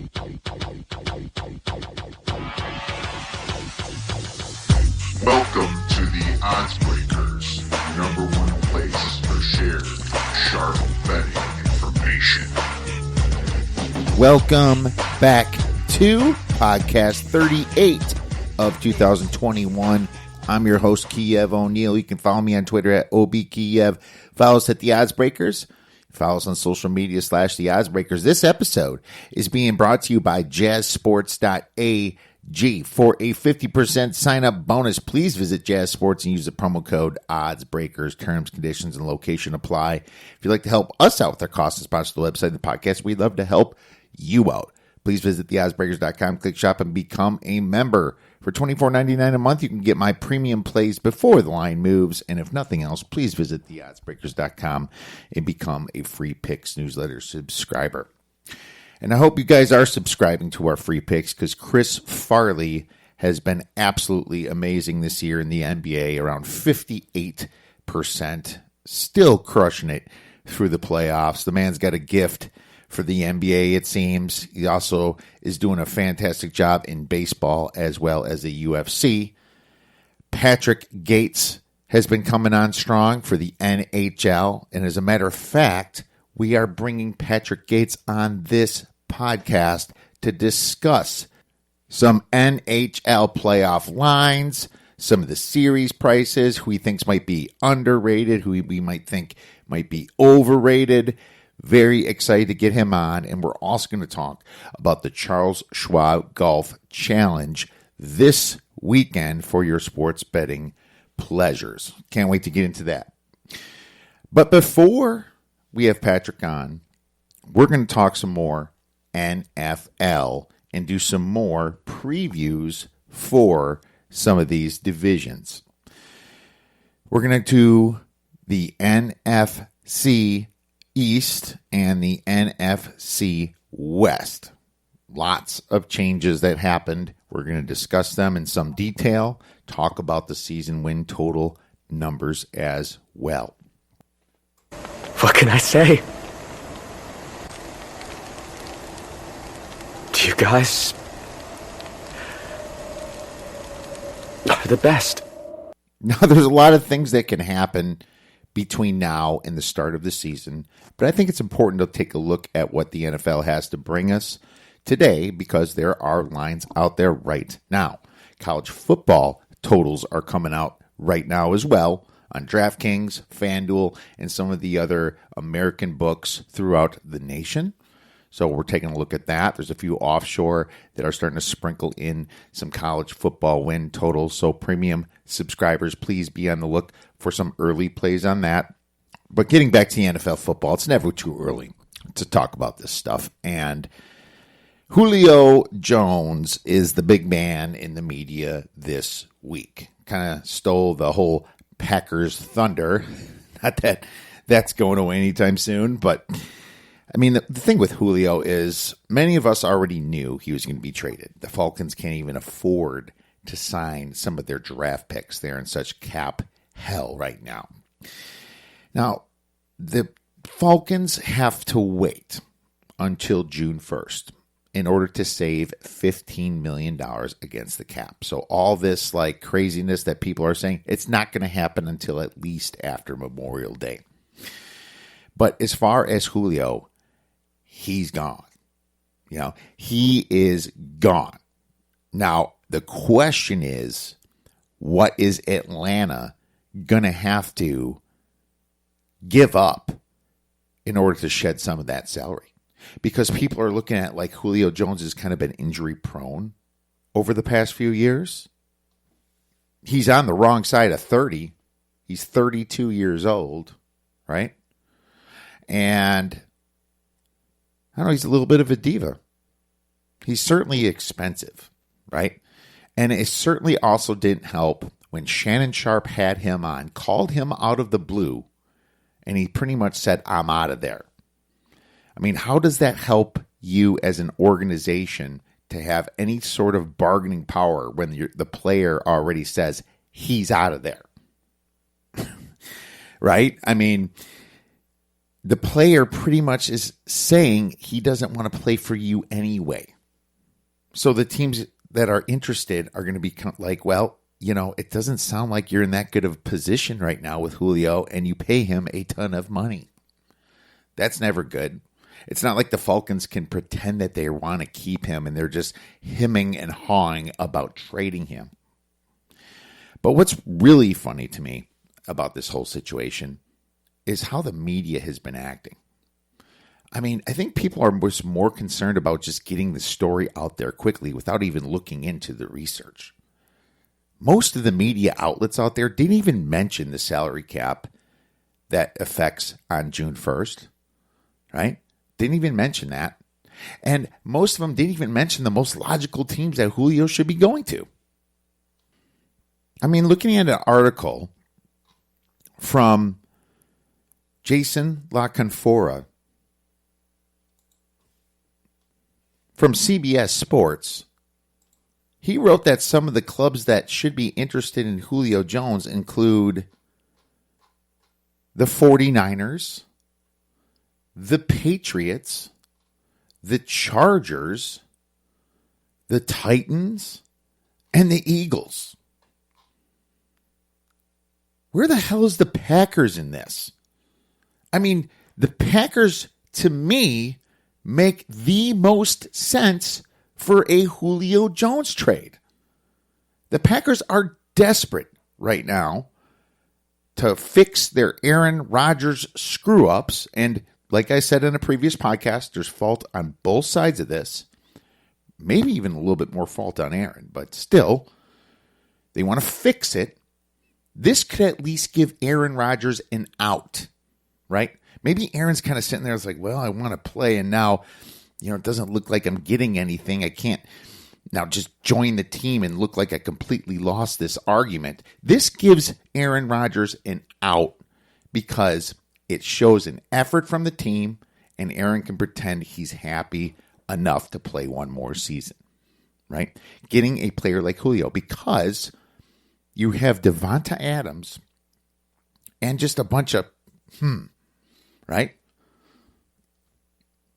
Welcome to the Odds Breakers, number one place for shared, sharp betting information. Welcome back to podcast 38 of 2021. I'm your host, Kiev O'Neill. You can follow me on Twitter at OBKiev. Follow us at the Odds Breakers. Follow us on social media / the Odds Breakers. This episode is being brought to you by jazzsports.ag. For a 50% sign-up bonus, please visit Jazz Sports and use the promo code ODDSBREAKERS. Terms, conditions, and location apply. If you'd like to help us out with our cost and sponsor the website and the podcast, we'd love to help you out. Please visit theoddsbreakers.com, click shop, and become a member. For $24.99 a month, you can get my premium plays before the line moves. And if nothing else, please visit theoddsbreakers.com and become a free picks newsletter subscriber. And I hope you guys are subscribing to our free picks because Chris Farley has been absolutely amazing this year in the NBA, around 58%, still crushing it through the playoffs. The man's got a gift for the NBA, it seems. He also is doing a fantastic job in baseball as well as the UFC. Patrick Gates has been coming on strong for the NHL. And as a matter of fact, we are bringing Patrick Gates on this podcast to discuss some NHL playoff lines, some of the series prices, who he thinks might be underrated, who we might think might be overrated. Very excited to get him on. And we're also going to talk about the Charles Schwab Golf Challenge this weekend for your sports betting pleasures. Can't wait to get into that. But before we have Patrick on, we're going to talk some more NFL and do some more previews for some of these divisions. We're going to do the NFC East and the Nfc West. Lots of changes that happened. We're going to discuss them in some detail, talk about the season win total numbers as well. What can I say? You guys are the best. Now, there's a lot of things that can happen between now and the start of the season, but I think it's important to take a look at what the NFL has to bring us today because there are lines out there right now. College football totals are coming out right now as well on DraftKings, FanDuel, and some of the other American books throughout the nation. So we're taking a look at that. There's a few offshore that are starting to sprinkle in some college football win totals. So premium subscribers, please be on the look for some early plays on that. But getting back to the NFL football, it's never too early to talk about this stuff. And Julio Jones is the big man in the media this week. Kind of stole the whole Packers thunder. Not that that's going away anytime soon, but I mean, the thing with Julio is many of us already knew he was going to be traded. The Falcons can't even afford to sign some of their draft picks. They're in such cap hell right now. Now, the Falcons have to wait until June 1st in order to save $15 million against the cap. So all this like craziness that people are saying, it's not going to happen until at least after Memorial Day. But as far as Julio, he's gone. You know, he is gone. Now, the question is, what is Atlanta going to have to give up in order to shed some of that salary? Because people are looking at like Julio Jones has kind of been injury prone over the past few years. He's on the wrong side of 30. He's 32 years old, right? And I don't know, he's a little bit of a diva. He's certainly expensive, right? And it certainly also didn't help when Shannon Sharp had him on, called him out of the blue, and he pretty much said, I'm out of there. I mean, how does that help you as an organization to have any sort of bargaining power when the player already says he's out of there? Right? I mean, the player pretty much is saying he doesn't want to play for you anyway. So the teams that are interested are going to be like, well, it doesn't sound like you're in that good of a position right now with Julio, and you pay him a ton of money. That's never good. It's not like the Falcons can pretend that they want to keep him and they're just hemming and hawing about trading him. But what's really funny to me about this whole situation is how the media has been acting. I mean, I think people are just more concerned about just getting the story out there quickly without even looking into the research. Most of the media outlets out there didn't even mention the salary cap that affects on June 1st, right? Didn't even mention that. And most of them didn't even mention the most logical teams that Julio should be going to. I mean, looking at an article from Jason La Canfora from CBS Sports, he wrote that some of the clubs that should be interested in Julio Jones include the 49ers, the Patriots, the Chargers, the Titans, and the Eagles. Where the hell is the Packers in this? I mean, the Packers, to me, make the most sense for a Julio Jones trade. The Packers are desperate right now to fix their Aaron Rodgers screw-ups. And like I said in a previous podcast, there's fault on both sides of this. Maybe even a little bit more fault on Aaron. But still, they want to fix it. This could at least give Aaron Rodgers an out, right? Maybe Aaron's kind of sitting there. It's like, well, I want to play, and now, it doesn't look like I'm getting anything. I can't now just join the team and look like I completely lost this argument. This gives Aaron Rodgers an out because it shows an effort from the team, and Aaron can pretend he's happy enough to play one more season, right? Getting a player like Julio, because you have Devonta Adams and just a bunch of right?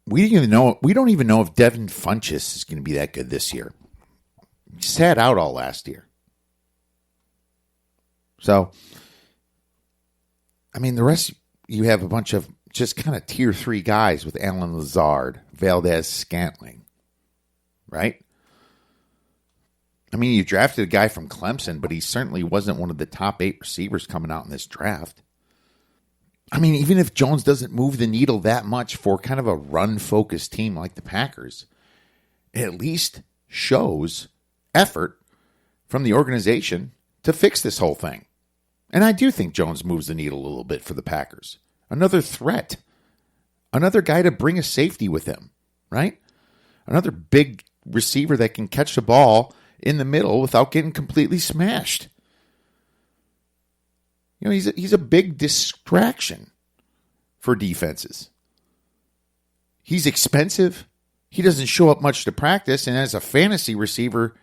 We don't even know if Devin Funchess is going to be that good this year. He sat out all last year. So, I mean, the rest, you have a bunch of just kind of tier 3 guys with Allen Lazard, Valdez Scantling, right? I mean, you drafted a guy from Clemson, but he certainly wasn't one of the top 8 receivers coming out in this draft. I mean, even if Jones doesn't move the needle that much for kind of a run-focused team like the Packers, it at least shows effort from the organization to fix this whole thing. And I do think Jones moves the needle a little bit for the Packers. Another threat. Another guy to bring a safety with him, right? Another big receiver that can catch the ball in the middle without getting completely smashed. He's a big distraction for defenses. He's expensive. He doesn't show up much to practice, and as a fantasy receiver,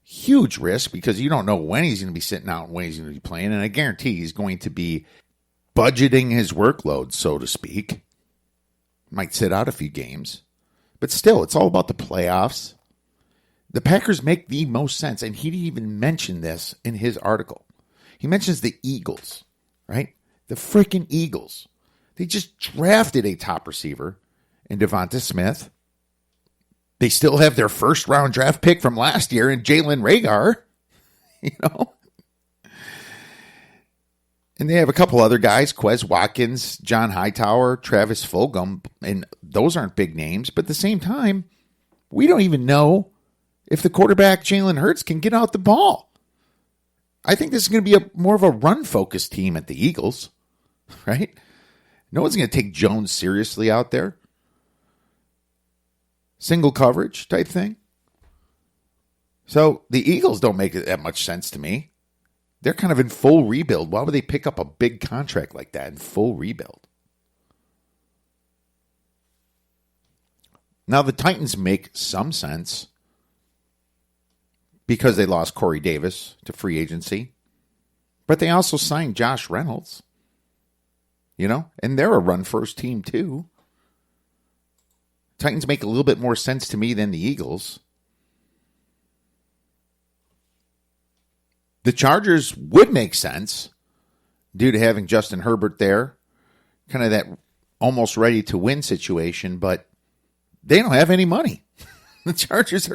huge risk because you don't know when he's going to be sitting out and when he's going to be playing, and I guarantee he's going to be budgeting his workload, so to speak. Might sit out a few games, but still, it's all about the playoffs. The Packers make the most sense, and he didn't even mention this in his article. He mentions the Eagles, right? The freaking Eagles. They just drafted a top receiver in Devonta Smith. They still have their first-round draft pick from last year in Jalen Reagor, And they have a couple other guys, Quez Watkins, John Hightower, Travis Fulgham, and those aren't big names. But at the same time, we don't even know if the quarterback, Jalen Hurts, can get out the ball. I think this is going to be more of a run-focused team at the Eagles, right? No one's going to take Jones seriously out there. Single coverage type thing. So the Eagles don't make that much sense to me. They're kind of in full rebuild. Why would they pick up a big contract like that in full rebuild? Now the Titans make some sense because they lost Corey Davis to free agency. But they also signed Josh Reynolds. and they're a run-first team too. Titans make a little bit more sense to me than the Eagles. The Chargers would make sense due to having Justin Herbert there, kind of that almost ready to win situation, but they don't have any money. The Chargers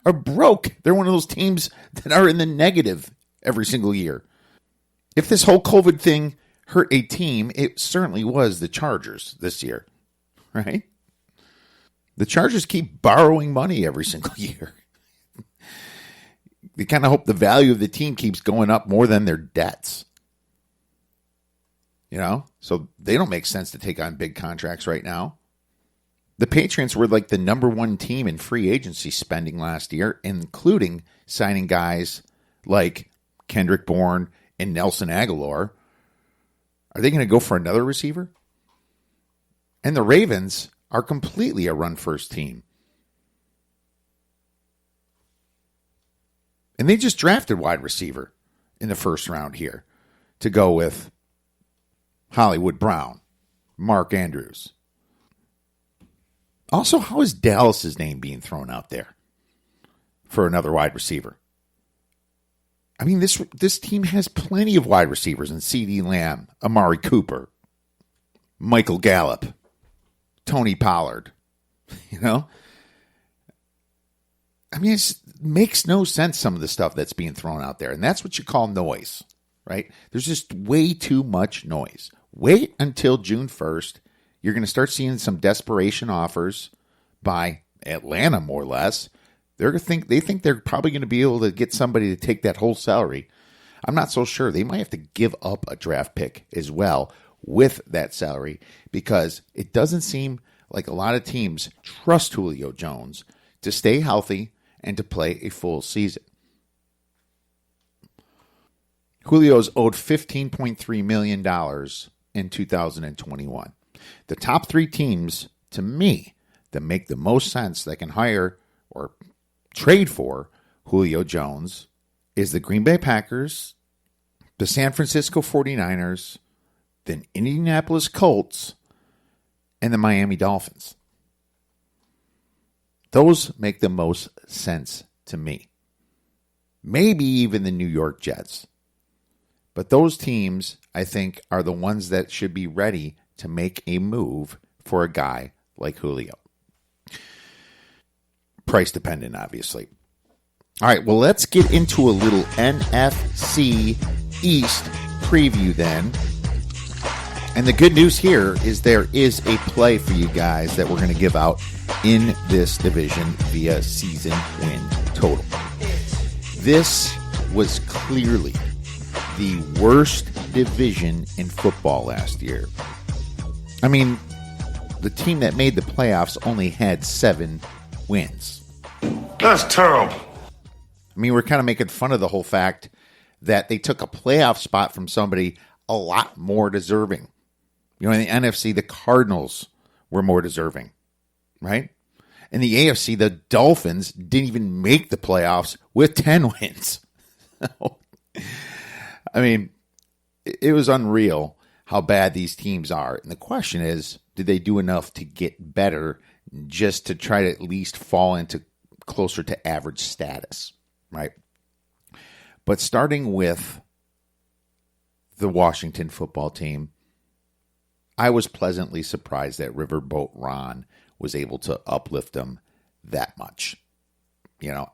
are broke. They're one of those teams that are in the negative every single year. If this whole COVID thing hurt a team, it certainly was the Chargers this year, right? The Chargers keep borrowing money every single year. They kind of hope the value of the team keeps going up more than their debts. So they don't make sense to take on big contracts right now. The Patriots were like the number one team in free agency spending last year, including signing guys like Kendrick Bourne and Nelson Aguilar. Are they going to go for another receiver? And the Ravens are completely a run-first team. And they just drafted wide receiver in the first round here to go with Hollywood Brown, Mark Andrews. Also, how is Dallas's name being thrown out there for another wide receiver? I mean, this team has plenty of wide receivers in CeeDee Lamb, Amari Cooper, Michael Gallup, Tony Pollard. I mean, it makes no sense, some of the stuff that's being thrown out there. And that's what you call noise, right? There's just way too much noise. Wait until June 1st. You're going to start seeing some desperation offers by Atlanta, more or less. They think they're probably going to be able to get somebody to take that whole salary. I'm not so sure. They might have to give up a draft pick as well with that salary, because it doesn't seem like a lot of teams trust Julio Jones to stay healthy and to play a full season. Julio's owed $15.3 million in 2021. The top three teams, to me, that make the most sense that can hire or trade for Julio Jones is the Green Bay Packers, the San Francisco 49ers, the Indianapolis Colts, and the Miami Dolphins. Those make the most sense to me. Maybe even the New York Jets. But those teams, I think, are the ones that should be ready to make a move for a guy like Julio. Price dependent, obviously. All right, well, let's get into a little NFC East preview then. And the good news here is there is a play for you guys that we're going to give out in this division via season win total. This was clearly the worst division in football last year. I mean, the team that made the playoffs only had 7 wins. That's terrible. I mean, we're kind of making fun of the whole fact that they took a playoff spot from somebody a lot more deserving. In the NFC, the Cardinals were more deserving, right? In the AFC, the Dolphins didn't even make the playoffs with 10 wins. I mean, it was unreal how bad these teams are. And the question is, did they do enough to get better just to try to at least fall into closer to average status, right? But starting with the Washington football team, I was pleasantly surprised that Riverboat Ron was able to uplift them that much.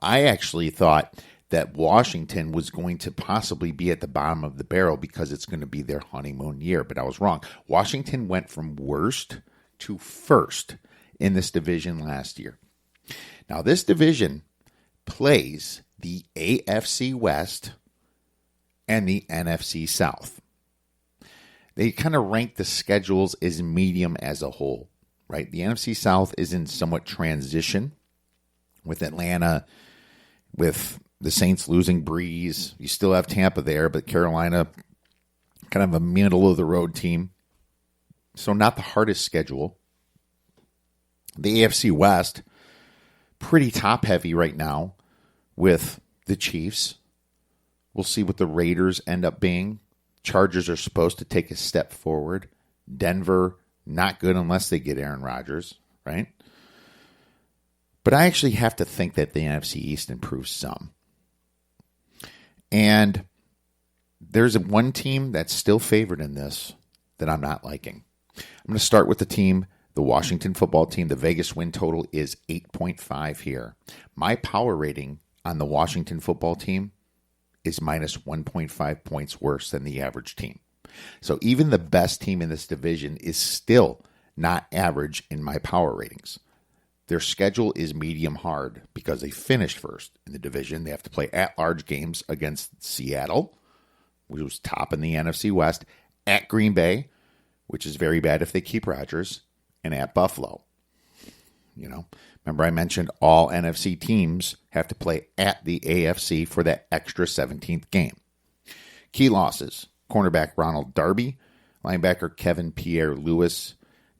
I actually thought that Washington was going to possibly be at the bottom of the barrel because it's going to be their honeymoon year, but I was wrong. Washington went from worst to first in this division last year. Now, this division plays the AFC West and the NFC South. They kind of rank the schedules as medium as a whole, right? The NFC South is in somewhat transition with Atlanta, with the Saints losing Breeze. You still have Tampa there, but Carolina, kind of a middle-of-the-road team. So not the hardest schedule. The AFC West, pretty top-heavy right now with the Chiefs. We'll see what the Raiders end up being. Chargers are supposed to take a step forward. Denver, not good unless they get Aaron Rodgers, right? But I actually have to think that the NFC East improves some. And there's one team that's still favored in this that I'm not liking. I'm going to start with the team, the Washington football team. The Vegas win total is 8.5 here. My power rating on the Washington football team is minus 1.5 points worse than the average team. So even the best team in this division is still not average in my power ratings. Their schedule is medium hard because they finished first in the division. They have to play at-large games against Seattle, which was top in the NFC West, at Green Bay, which is very bad if they keep Rodgers, and at Buffalo. Remember I mentioned all NFC teams have to play at the AFC for that extra 17th game. Key losses: cornerback Ronald Darby, linebacker Kevin Pierre-Louis,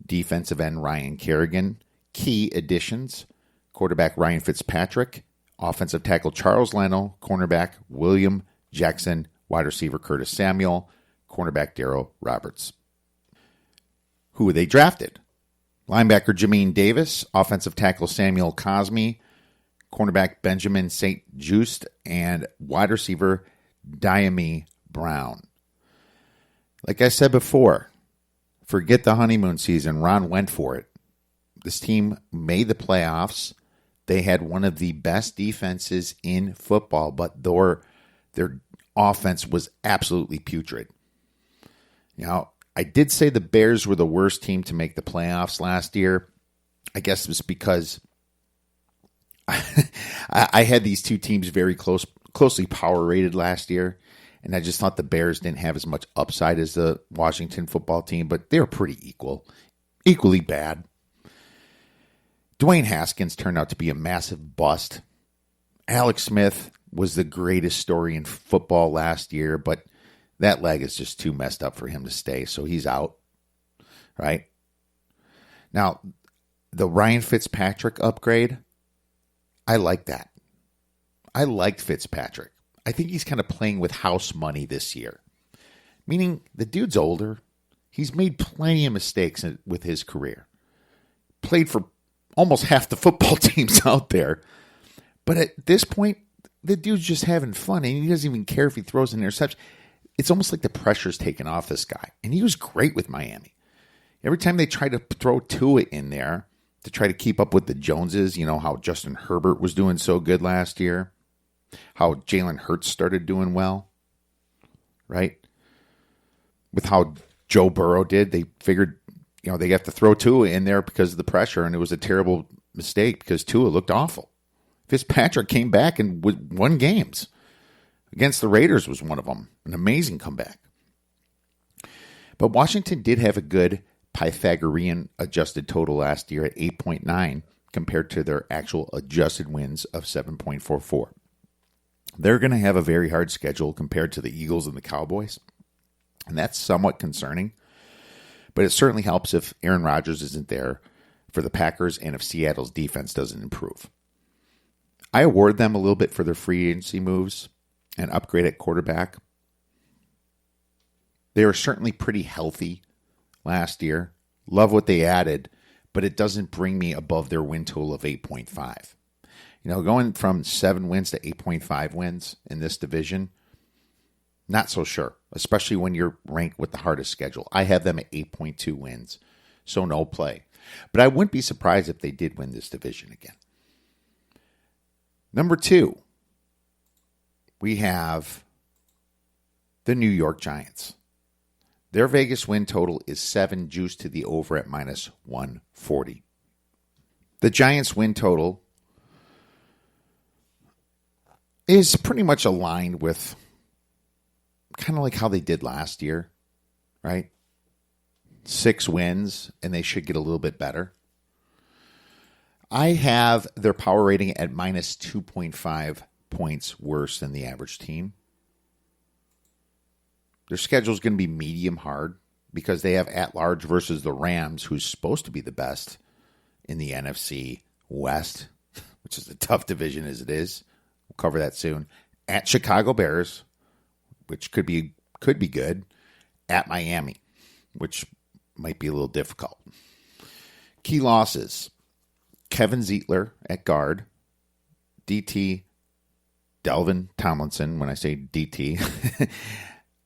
defensive end Ryan Kerrigan. Key additions: quarterback Ryan Fitzpatrick, offensive tackle Charles Leno, cornerback William Jackson, wide receiver Curtis Samuel, cornerback Darryl Roberts. Who they drafted? Linebacker Jermaine Davis, offensive tackle Samuel Cosme, cornerback Benjamin St. Juste, and wide receiver Diami Brown. Like I said before, forget the honeymoon season. Ron went for it. This team made the playoffs. They had one of the best defenses in football, but their offense was absolutely putrid. I did say the Bears were the worst team to make the playoffs last year. I guess it was because I had these two teams very closely power rated last year, and I just thought the Bears didn't have as much upside as the Washington football team, but they were pretty equally bad. Dwayne Haskins turned out to be a massive bust. Alex Smith was the greatest story in football last year, but that leg is just too messed up for him to stay, so he's out, right? Now, the Ryan Fitzpatrick upgrade, I like that. I liked Fitzpatrick. I think he's kind of playing with house money this year, meaning the dude's older. He's made plenty of mistakes with his career. Played for almost half the football teams out there. But at this point, the dude's just having fun, and he doesn't even care if he throws an interception. It's almost like the pressure's taken off this guy. And he was great with Miami. Every time they tried to throw Tua in there to try to keep up with the Joneses, how Justin Herbert was doing so good last year, how Jalen Hurts started doing well, right? With how Joe Burrow did, they figured, they have to throw Tua in there because of the pressure, and it was a terrible mistake because Tua looked awful. Fitzpatrick came back and won games. Against the Raiders was one of them. An amazing comeback. But Washington did have a good Pythagorean adjusted total last year at 8.9 compared to their actual adjusted wins of 7.44. They're going to have a very hard schedule compared to the Eagles and the Cowboys. And that's somewhat concerning. But it certainly helps if Aaron Rodgers isn't there for the Packers and if Seattle's defense doesn't improve. I award them a little bit for their free agency moves and upgrade at quarterback. They were certainly pretty healthy last year. Love what they added, but it doesn't bring me above their win total of 8.5. Going from 7 wins to 8.5 wins in this division, not so sure, especially when you're ranked with the hardest schedule. I have them at 8.2 wins, so no play. But I wouldn't be surprised if they did win this division again. Number 2. We have the New York Giants. Their Vegas win total is 7, juiced to the over at minus 140. The Giants win total is pretty much aligned with kind of like how they did last year, right? 6 wins, and they should get a little bit better. I have their power rating at minus 2.5 points worse than the average team. Their schedule is going to be medium hard because they have at-large versus the Rams, who's supposed to be the best in the NFC West, which is a tough division as it is. We'll cover that soon. At Chicago Bears, which could be good. At Miami, which might be a little difficult. Key losses. Kevin Zietler at guard. DT Delvin Tomlinson. When I say DT,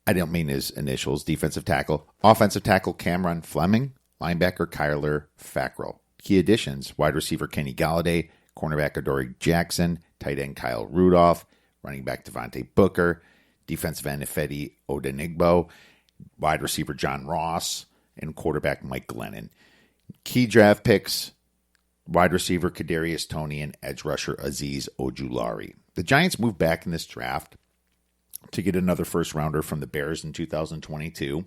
I don't mean his initials. Defensive tackle. Offensive tackle Cameron Fleming. Linebacker Kyler Fackrell. Key additions. Wide receiver Kenny Galladay. Cornerback Adoree Jackson. Tight end Kyle Rudolph. Running back Devontae Booker. Defensive end Ifedi Odenigbo. Wide receiver John Ross. And quarterback Mike Glennon. Key draft picks. Wide receiver Kadarius Toney and edge rusher Azeez Ojulari. The Giants moved back in this draft to get another first rounder from the Bears in 2022.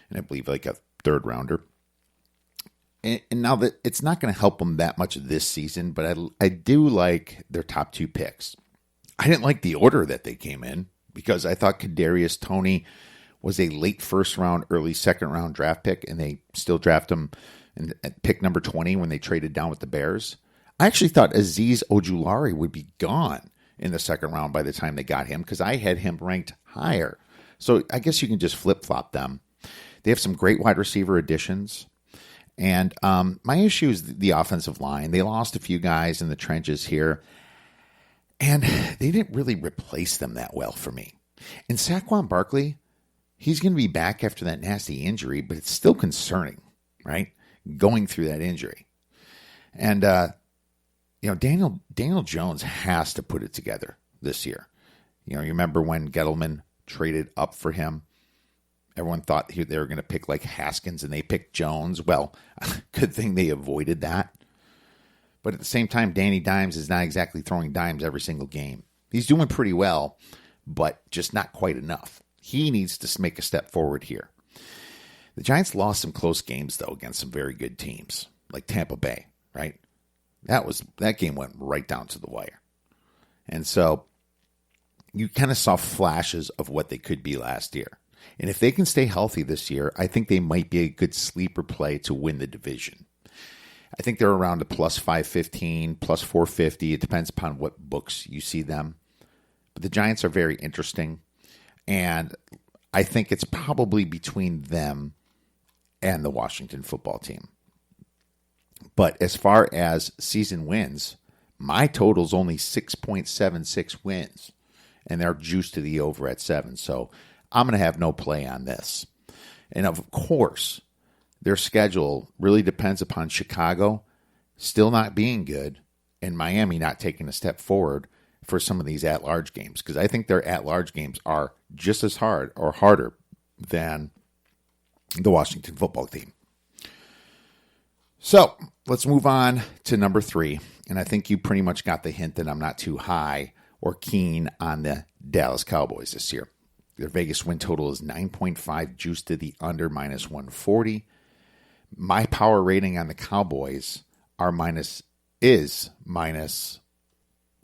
And I believe like a third rounder. And now that it's not going to help them that much this season, but I do like their top two picks. I didn't like the order that they came in because I thought Kadarius Toney was a late first round, early second round draft pick, and they still draft him at pick number 20 when they traded down with the Bears. I actually thought Azeez Ojulari would be gone in the second round by the time they got him because I had him ranked higher. So I guess you can just flip-flop them. They have some great wide receiver additions. And my issue is the offensive line. They lost a few guys in the trenches here, and they didn't really replace them that well for me. And Saquon Barkley, he's going to be back after that nasty injury, but it's still concerning, right? Going through that injury. And, Daniel Jones has to put it together this year. You remember when Gettleman traded up for him? Everyone thought they were going to pick like Haskins and they picked Jones. Well, good thing they avoided that. But at the same time, Danny Dimes is not exactly throwing dimes every single game. He's doing pretty well, but just not quite enough. He needs to make a step forward here. The Giants lost some close games, though, against some very good teams, like Tampa Bay, right? That game went right down to the wire. And so you kind of saw flashes of what they could be last year. And if they can stay healthy this year, I think they might be a good sleeper play to win the division. I think they're around a plus 515, plus 450. It depends upon what books you see them. But the Giants are very interesting. And I think it's probably between them and the Washington football team. But as far as season wins, my total's only 6.76 wins. And they're juiced to the over at 7. So I'm going to have no play on this. And of course, their schedule really depends upon Chicago still not being good and Miami not taking a step forward for some of these at-large games. Because I think their at-large games are just as hard or harder than the Washington football team. So let's move on to number 3. And I think you pretty much got the hint that I'm not too high or keen on the Dallas Cowboys this year. Their Vegas win total is 9.5, juiced to the under minus 140. My power rating on the Cowboys is minus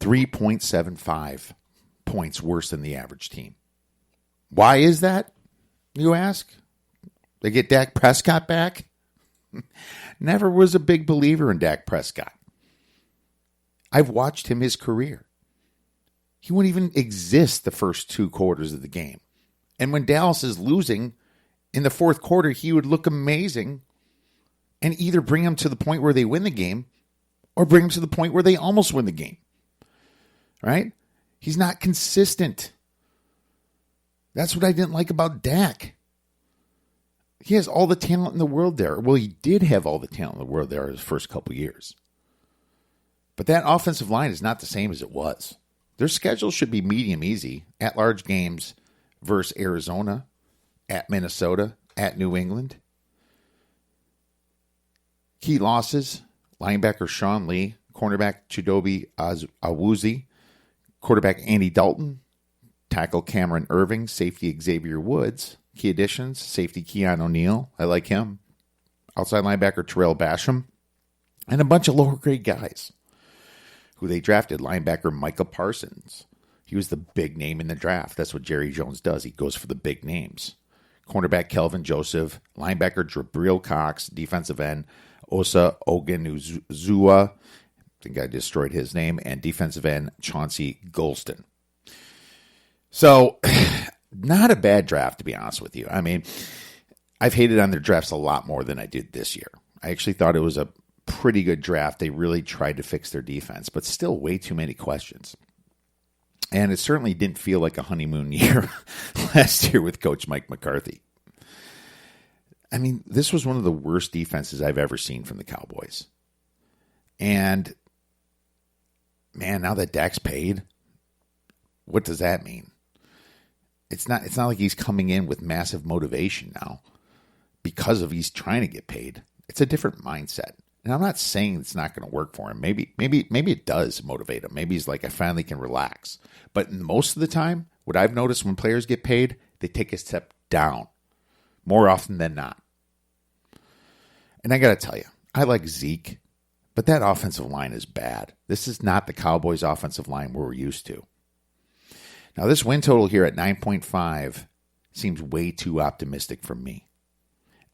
3.75 points worse than the average team. Why is that, you ask? They get Dak Prescott back? Never was a big believer in Dak Prescott. I've watched him his career. He wouldn't even exist the first 2 quarters of the game. And when Dallas is losing in the fourth quarter, he would look amazing and either bring them to the point where they win the game or bring them to the point where they almost win the game. Right? He's not consistent. That's what I didn't like about Dak. He has all the talent in the world there. Well, he did have all the talent in the world there his first couple years. But that offensive line is not the same as it was. Their schedule should be medium easy. At-large games versus Arizona, at Minnesota, at New England. Key losses, linebacker Sean Lee, cornerback Chidobe Awuzie, quarterback Andy Dalton, tackle Cameron Irving, safety Xavier Woods. Key additions, safety Keon O'Neal, I like him. Outside linebacker Terrell Basham, and a bunch of lower-grade guys who they drafted. Linebacker Micah Parsons. He was the big name in the draft. That's what Jerry Jones does. He goes for the big names. Cornerback Kelvin Joseph. Linebacker Jabril Cox. Defensive end Osa Ogunuzua. I think I destroyed his name. And defensive end Chauncey Golston. So, not a bad draft, to be honest with you. I mean, I've hated on their drafts a lot more than I did this year. I actually thought it was a pretty good draft. They really tried to fix their defense, but still way too many questions. And it certainly didn't feel like a honeymoon year last year with Coach Mike McCarthy. I mean, this was one of the worst defenses I've ever seen from the Cowboys. And, man, now that Dak's paid, what does that mean? It's not like he's coming in with massive motivation now because of he's trying to get paid. It's a different mindset. And I'm not saying it's not going to work for him. Maybe it does motivate him. Maybe he's like, I finally can relax. But most of the time, what I've noticed when players get paid, they take a step down more often than not. And I got to tell you, I like Zeke, but that offensive line is bad. This is not the Cowboys offensive line we're used to. Now, this win total here at 9.5 seems way too optimistic for me.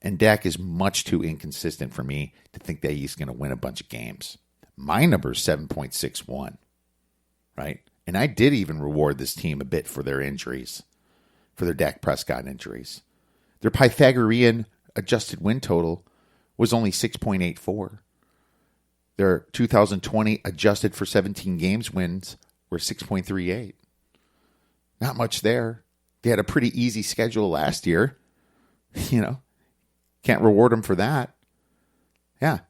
And Dak is much too inconsistent for me to think that he's going to win a bunch of games. My number is 7.61, right? And I did even reward this team a bit for their injuries, for their Dak Prescott injuries. Their Pythagorean adjusted win total was only 6.84. Their 2020 adjusted for 17 games wins were 6.38. Not much there. They had a pretty easy schedule last year. Can't reward them for that. Yeah,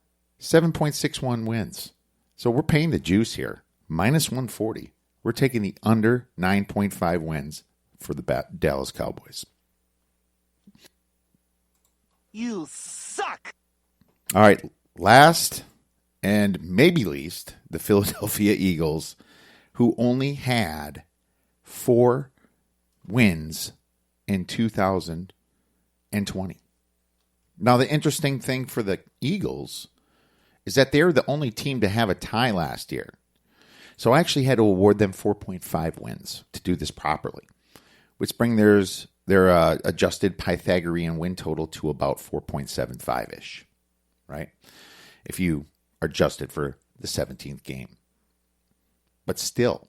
7.61 wins. So we're paying the juice here. Minus 140. We're taking the under 9.5 wins for the Dallas Cowboys. You suck! All right, last and maybe least, the Philadelphia Eagles, who only had 4 wins in 2020. Now, the interesting thing for the Eagles is that they're the only team to have a tie last year. So I actually had to award them 4.5 wins to do this properly, which bring their adjusted Pythagorean win total to about 4.75-ish, right? If you are adjusted for the 17th game. But still,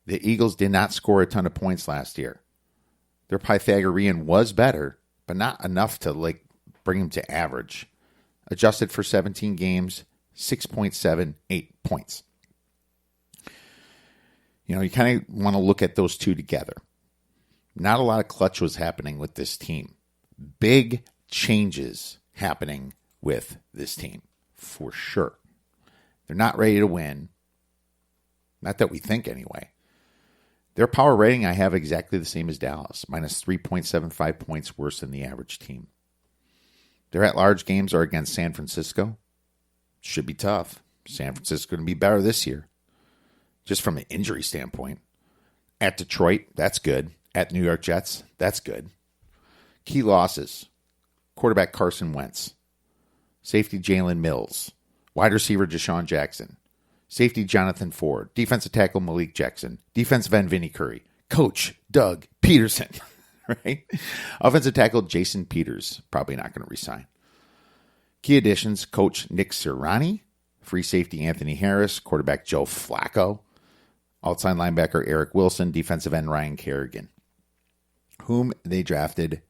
the Eagles did not score a ton of points last year. Their Pythagorean was better, but not enough to bring them to average. Adjusted for 17 games, 6.78 points. You kind of want to look at those two together. Not a lot of clutch was happening with this team. Big changes happening with this team, for sure. They're not ready to win. Not that we think anyway. Their power rating I have exactly the same as Dallas, minus 3.75 points worse than the average team. Their at-large games are against San Francisco. Should be tough. San Francisco going to be better this year, just from an injury standpoint. At Detroit, that's good. At New York Jets, that's good. Key losses: quarterback Carson Wentz, safety Jalen Mills, wide receiver Deshaun Jackson, safety Jonathan Ford, defensive tackle Malik Jackson, defensive end Vinny Curry, coach Doug Peterson, right? Offensive tackle Jason Peters, probably not going to resign. Key additions: coach Nick Sirianni, free safety Anthony Harris, quarterback Joe Flacco, outside linebacker Eric Wilson, defensive end Ryan Kerrigan, whom they drafted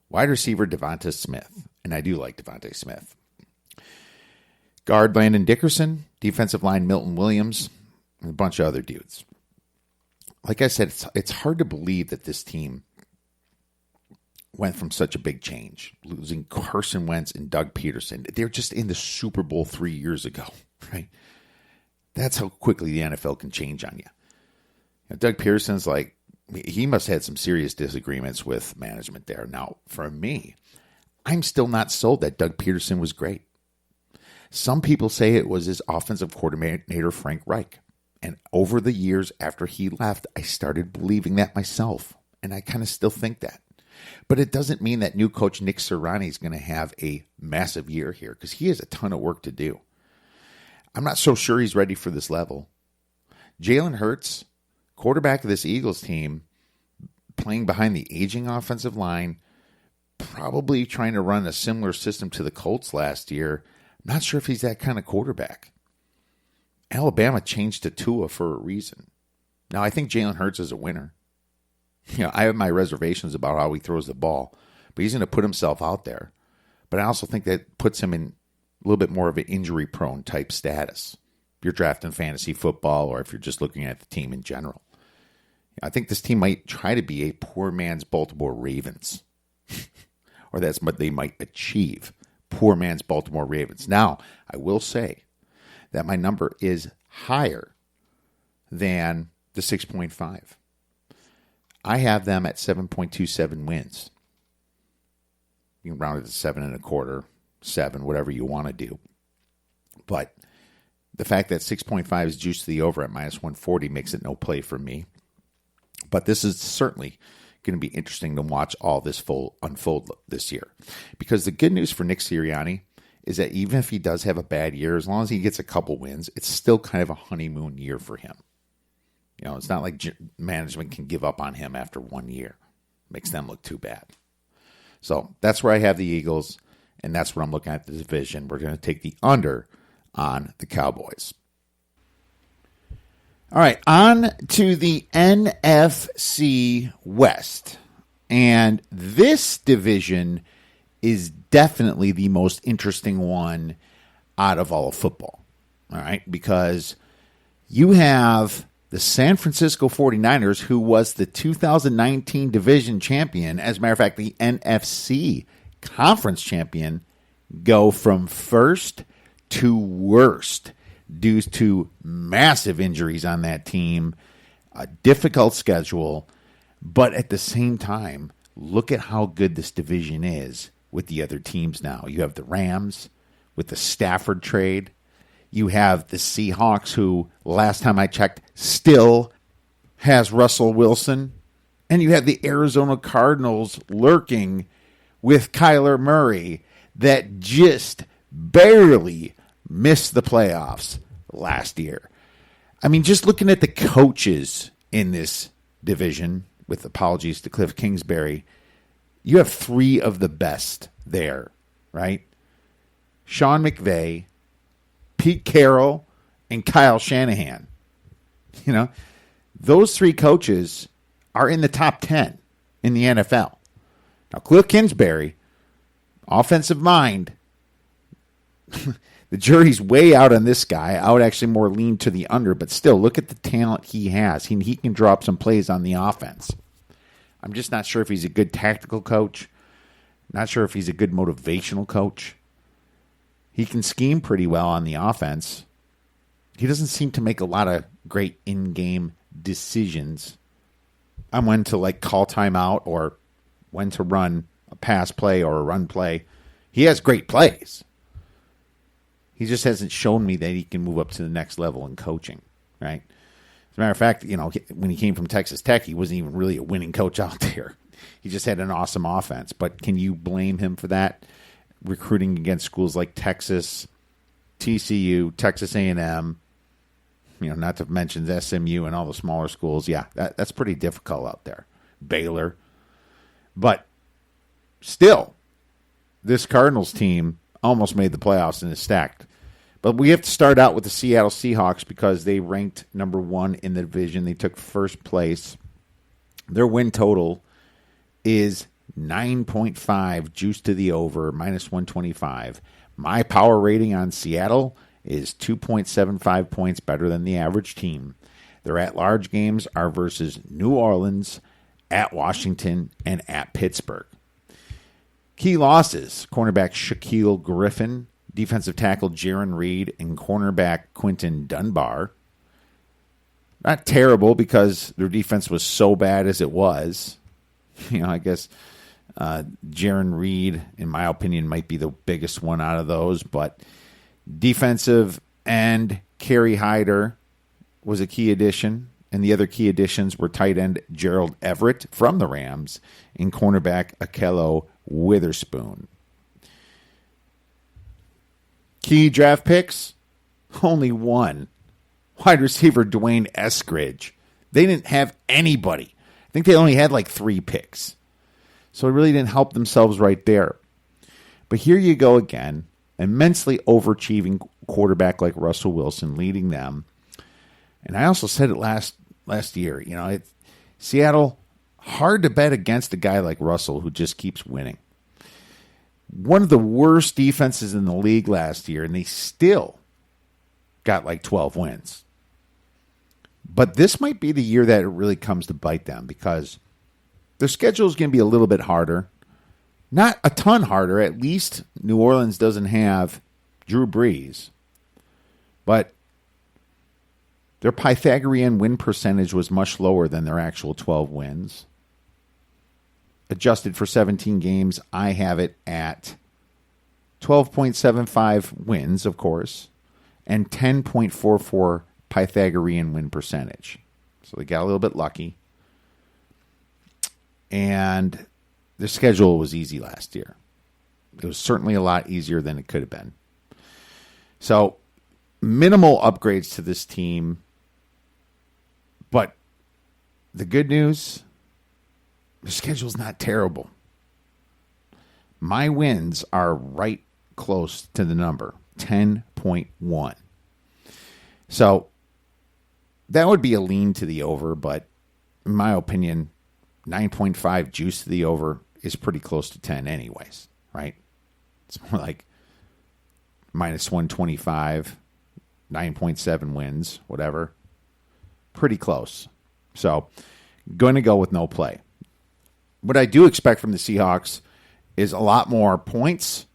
wide receiver Devonta Smith, and I do like Devonta Smith. Guard Landon Dickerson, defensive line Milton Williams, and a bunch of other dudes. Like I said, it's hard to believe that this team went from such a big change, losing Carson Wentz and Doug Peterson. They were just in the Super Bowl 3 years ago, right? That's how quickly the NFL can change on you. Doug Peterson's he must have had some serious disagreements with management there. Now, for me, I'm still not sold that Doug Peterson was great. Some people say it was his offensive coordinator, Frank Reich. And over the years after he left, I started believing that myself. And I kind of still think that. But it doesn't mean that new coach Nick Sirianni is going to have a massive year here, because he has a ton of work to do. I'm not so sure he's ready for this level. Jalen Hurts, quarterback of this Eagles team, playing behind the aging offensive line, probably trying to run a similar system to the Colts last year. I'm not sure if he's that kind of quarterback. Alabama changed to Tua for a reason. Now, I think Jalen Hurts is a winner. I have my reservations about how he throws the ball, but he's going to put himself out there. But I also think that puts him in a little bit more of an injury-prone type status. If you're drafting fantasy football or if you're just looking at the team in general. I think this team might try to be a poor man's Baltimore Ravens. Or that's what they might achieve. Poor man's Baltimore Ravens. Now, I will say that my number is higher than the 6.5. I have them at 7.27 wins. You can round it to 7.25, 7, whatever you want to do. But the fact that 6.5 is juiced to the over at minus 140 makes it no play for me. But this is certainly going to be interesting to watch all this unfold this year. Because the good news for Nick Sirianni is that even if he does have a bad year, as long as he gets a couple wins, it's still kind of a honeymoon year for him. You know, it's not like management can give up on him after 1 year. Makes them look too bad. So that's where I have the Eagles, and that's where I'm looking at the division. We're going to take the under on the Cowboys. All right, on to the NFC West. And this division is definitely the most interesting one out of all of football. All right, because you have the San Francisco 49ers, who was the 2019 division champion, as a matter of fact, the NFC conference champion, go from first to worst due to massive injuries on that team, a difficult schedule, but at the same time, look at how good this division is with the other teams now. You have the Rams with the Stafford trade. You have the Seahawks, who, last time I checked, still has Russell Wilson. And you have the Arizona Cardinals lurking with Kyler Murray that just barely missed the playoffs last year. I mean, just looking at the coaches in this division, with apologies to Cliff Kingsbury, you have three of the best there, right? Sean McVay, Pete Carroll, and Kyle Shanahan. You know, those three coaches are in the top 10 in the NFL. Now, Cliff Kingsbury, offensive mind, the jury's way out on this guy. I would actually more lean to the under, but still, look at the talent he has. He can drop some plays on the offense. I'm just not sure if he's a good tactical coach. Not sure if he's a good motivational coach. He can scheme pretty well on the offense. He doesn't seem to make a lot of great in-game decisions on when to call timeout or when to run a pass play or a run play. He has great plays. He just hasn't shown me that he can move up to the next level in coaching, right? As a matter of fact, you know, when he came from Texas Tech, he wasn't even really a winning coach out there. He just had an awesome offense. But can you blame him for that? Recruiting against schools like Texas, TCU, Texas A&M, you know, not to mention SMU and all the smaller schools. Yeah, that's pretty difficult out there. Baylor. But still, this Cardinals team almost made the playoffs and is stacked. But we have to start out with the Seattle Seahawks because they ranked number 1 in the division. They took first place. Their win total is 9.5, juiced to the over, minus 125. My power rating on Seattle is 2.75 points better than the average team. Their at-large games are versus New Orleans, at Washington, and at Pittsburgh. Key losses: cornerback Shaquille Griffin, defensive tackle Jaron Reed, and cornerback Quinton Dunbar. Not terrible because their defense was so bad as it was. You know, I guess Jaron Reed, in my opinion, might be the biggest one out of those. But defensive end Kerry Hyder was a key addition. And the other key additions were tight end Gerald Everett from the Rams and cornerback Akello Witherspoon. Key draft picks, only one. Wide receiver Dwayne Eskridge. They didn't have anybody. I think they only had 3 picks. So it really didn't help themselves right there. But here you go again. Immensely overachieving quarterback like Russell Wilson leading them. And I also said it last year. You know, Seattle, hard to bet against a guy like Russell who just keeps winning. one of the worst defenses in the league last year, and they still got like 12 wins. But this might be the year that it really comes to bite them because their schedule is going to be a little bit harder. Not a ton harder. At least New Orleans doesn't have Drew Brees. But their Pythagorean win percentage was much lower than their actual 12 wins. Adjusted for 17 games, I have it at 12.75 wins, of course, and 10.44 Pythagorean win percentage. So they got a little bit lucky. And the schedule was easy last year. It was certainly a lot easier than it could have been. So minimal upgrades to this team. But the good news, the schedule's not terrible. My wins are right close to the number, 10.1. So that would be a lean to the over, but in my opinion, 9.5 juice to the over is pretty close to 10 anyways, right? It's more like minus 125, 9.7 wins, whatever. Pretty close. So going to go with no play. What I do expect from the Seahawks is a lot more points.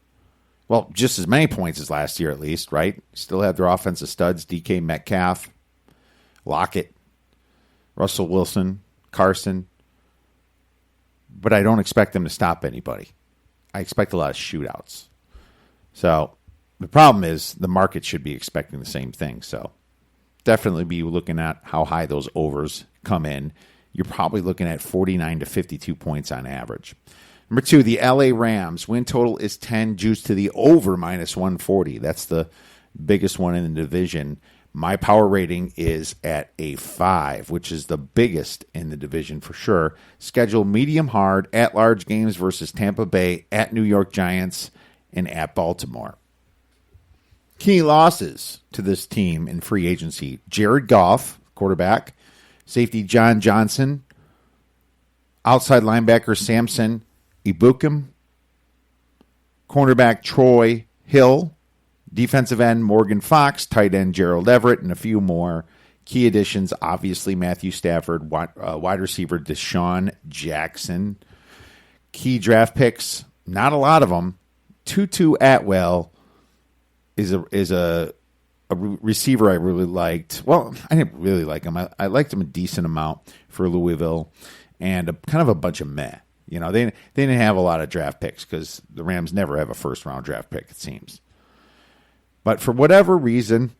Well, just as many points as last year at least, right? Still have their offensive studs, DK Metcalf, Lockett, Russell Wilson, Carson. But I don't expect them to stop anybody. I expect a lot of shootouts. So the problem is the market should be expecting the same thing. So definitely be looking at how high those overs come in. You're probably looking at 49 to 52 points on average. Number 2, the LA Rams. Win total is 10, juice to the over minus 140. That's the biggest one in the division. My power rating is at a 5, which is the biggest in the division for sure. Schedule medium hard, at-large games versus Tampa Bay, at New York Giants, and at Baltimore. Key losses to this team in free agency. Jared Goff, quarterback. Safety John Johnson. Outside linebacker Samson Ibukum. Cornerback Troy Hill. Defensive end Morgan Fox. Tight end Gerald Everett, and a few more. Key additions, obviously Matthew Stafford. Wide receiver Deshaun Jackson. Key draft picks, not a lot of them. Tutu Atwell is a receiver I really liked. Well, I didn't really like him. I liked him a decent amount for Louisville, and kind of a bunch of meh. You know, they didn't have a lot of draft picks because the Rams never have a first-round draft pick, it seems. But for whatever reason,